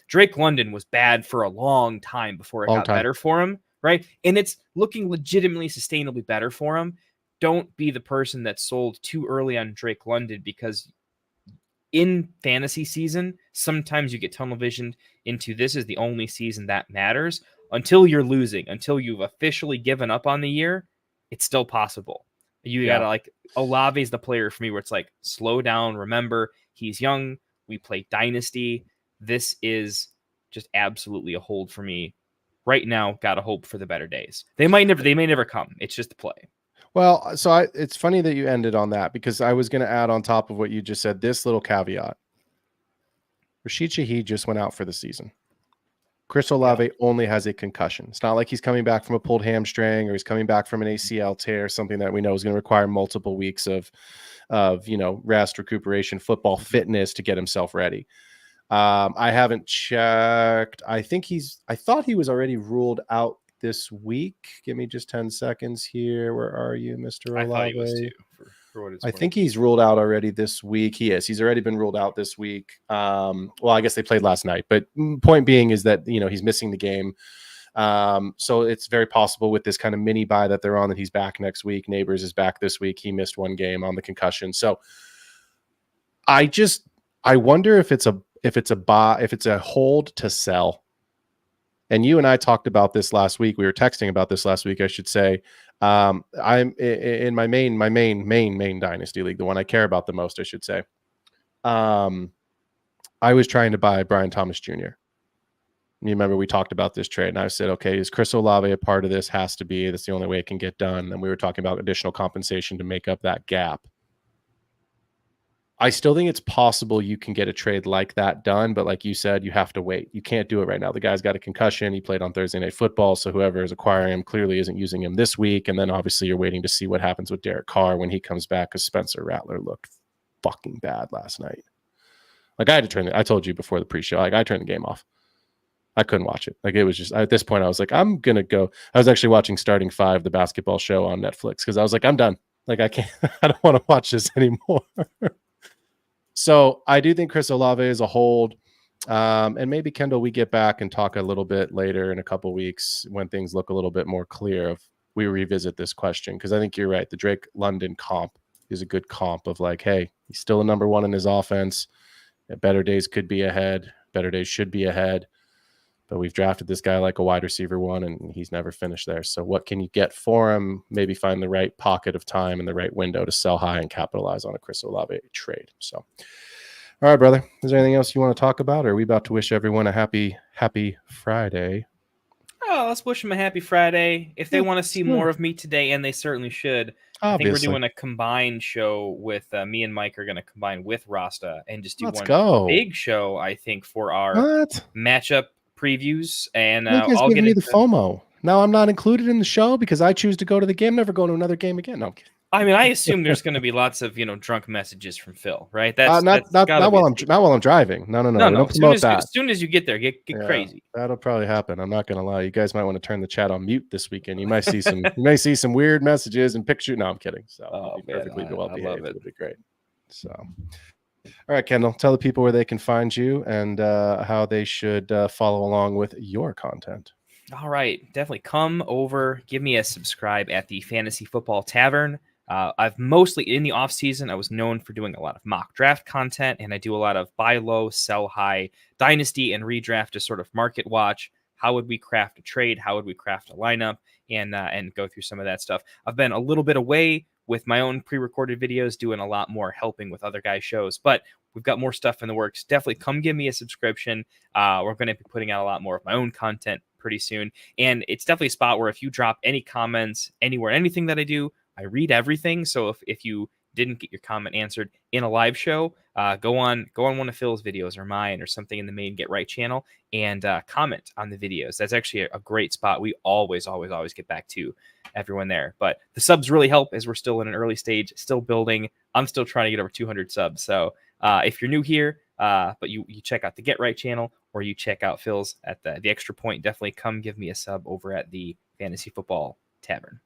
Drake London was bad for a long time before it got better for him, right? And it's looking legitimately sustainably better for him. Don't be the person that sold too early on Drake London because in fantasy season, sometimes you get tunnel visioned into this is the only season that matters. Until you're losing, until you've officially given up on the year, it's still possible. You got to like, Olave's the player for me where it's like, slow down. Remember, he's young. We play Dynasty. This is just absolutely a hold for me right now. Got to hope for the better days. They may never come. It's just a play. Well, so it's funny that you ended on that because I was going to add on top of what you just said, this little caveat. Rashid Shaheed just went out for the season. Chris Olave only has a concussion. It's not like he's coming back from a pulled hamstring or he's coming back from an ACL tear, something that we know is going to require multiple weeks of rest, recuperation, football fitness to get himself ready. I haven't checked. I thought he was already ruled out this week. Give me just 10 seconds here. Where are you, Mr. Olave? I thought he was too. for what it's I worth. think he's ruled out already this week. He is. He's already been ruled out this week. Well, I guess they played last night, but point being is that, he's missing the game. So it's very possible with this kind of mini bye that they're on that he's back next week. Neighbors is back this week. He missed one game on the concussion. So I wonder if it's a hold to sell. And you and I talked about this last week. We were texting about this last week, I should say. I'm in my main dynasty league, the one I care about the most, I should say. I was trying to buy Brian Thomas Jr. You remember we talked about this trade, and I said, okay, is Chris Olave a part of this? Has to be. That's the only way it can get done. And we were talking about additional compensation to make up that gap. I still think it's possible you can get a trade like that done, but like you said, you have to wait. You can't do it right now. The guy's got a concussion. He played on Thursday Night Football, so whoever is acquiring him clearly isn't using him this week. And then obviously you're waiting to see what happens with Derek Carr when he comes back, because Spencer Rattler looked fucking bad last night. Like I had to turn I told you before the pre-show, like I turned the game off. I couldn't watch it. Like it was just, at this point I was like, I'm going to go. I was actually watching Starting Five, the basketball show on Netflix, because I was like, I'm done. Like I can't, I don't want to watch this anymore. So I do think Chris Olave is a hold. And maybe, Kendall, we get back and talk a little bit later in a couple of weeks when things look a little bit more clear. If we revisit this question, because I think you're right. The Drake London comp is a good comp of like, hey, he's still a number one in his offense. Better days could be ahead. Better days should be ahead. But we've drafted this guy like a wide receiver one, and he's never finished there. So what can you get for him? Maybe find the right pocket of time and the right window to sell high and capitalize on a Chris Olave trade. So, all right, brother. Is there anything else you want to talk about? Or are we about to wish everyone a happy Friday? Oh, let's wish them a happy Friday. If they want to see more of me today, and they certainly should, Obviously. I think we're doing a combined show with me and Mike are going to combine with Rasta and just do big show, I think, for our matchup previews. And I'll get me the FOMO. Now I'm not included in the show because I choose to go to the game, never go to another game again. No, I'm kidding. I mean, I assume there's going to be lots of drunk messages from Phil, right? Not while I'm driving. No. Don't promote that. As soon as you get there, get crazy. That'll probably happen. I'm not going to lie. You guys might want to turn the chat on mute this weekend. You might see some weird messages and pictures. No, I'm kidding. So it'll be perfectly well behaved. It'll be great. So, all right, Kendall, tell the people where they can find you and how they should follow along with your content. All right, definitely come over, give me a subscribe at the Fantasy Football Tavern. I've mostly, in the off season, I was known for doing a lot of mock draft content, and I do a lot of buy low, sell high, dynasty and redraft to sort of market watch. How would we craft a trade? How would we craft a lineup? And go through some of that stuff. I've been a little bit away with my own pre-recorded videos, doing a lot more helping with other guys' shows, but we've got more stuff in the works. Definitely come give me a subscription. We're going to be putting out a lot more of my own content pretty soon. And it's definitely a spot where if you drop any comments anywhere, anything that I do, I read everything. So if you didn't get your comment answered in a live show, go on one of Phil's videos or mine or something in the main Get Right channel and comment on the videos. That's actually a great spot. We always get back to everyone there. But the subs really help as we're still in an early stage, still building. I'm still trying to get over 200 subs. So if you're new here, but you check out the Get Right channel or you check out Phil's at the Extra Point, definitely come give me a sub over at the Fantasy Football Tavern.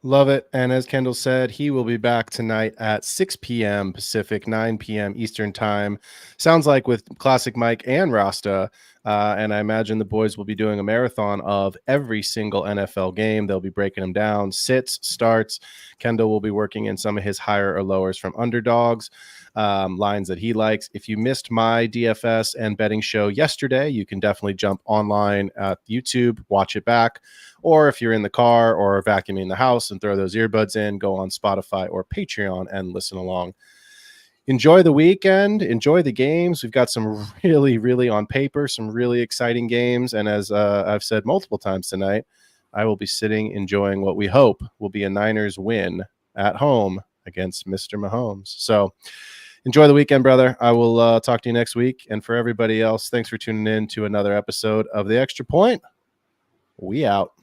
Love it. And as Kendall said, he will be back tonight at 6 p.m. Pacific, 9 p.m. Eastern time. Sounds like with Classic Mike and Rasta. And I imagine the boys will be doing a marathon of every single NFL game. They'll be breaking them down, sits, starts. Kendall will be working in some of his higher or lowers from underdogs, lines that he likes. If you missed my DFS and betting show yesterday, you can definitely jump online at YouTube, watch it back. Or if you're in the car or vacuuming the house and throw those earbuds in, go on Spotify or Patreon and listen along. Enjoy the weekend. Enjoy the games. We've got some really on paper, some really exciting games. And as I've said multiple times tonight, I will be sitting enjoying what we hope will be a Niners win at home against Mr. Mahomes. So enjoy the weekend, brother. I will talk to you next week. And for everybody else, thanks for tuning in to another episode of The Extra Point. We out.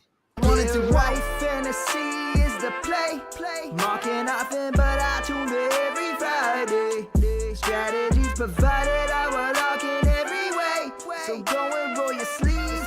Wanted to white fantasy is the play. Marking nothing, but I tune in every Friday. Strategies provided.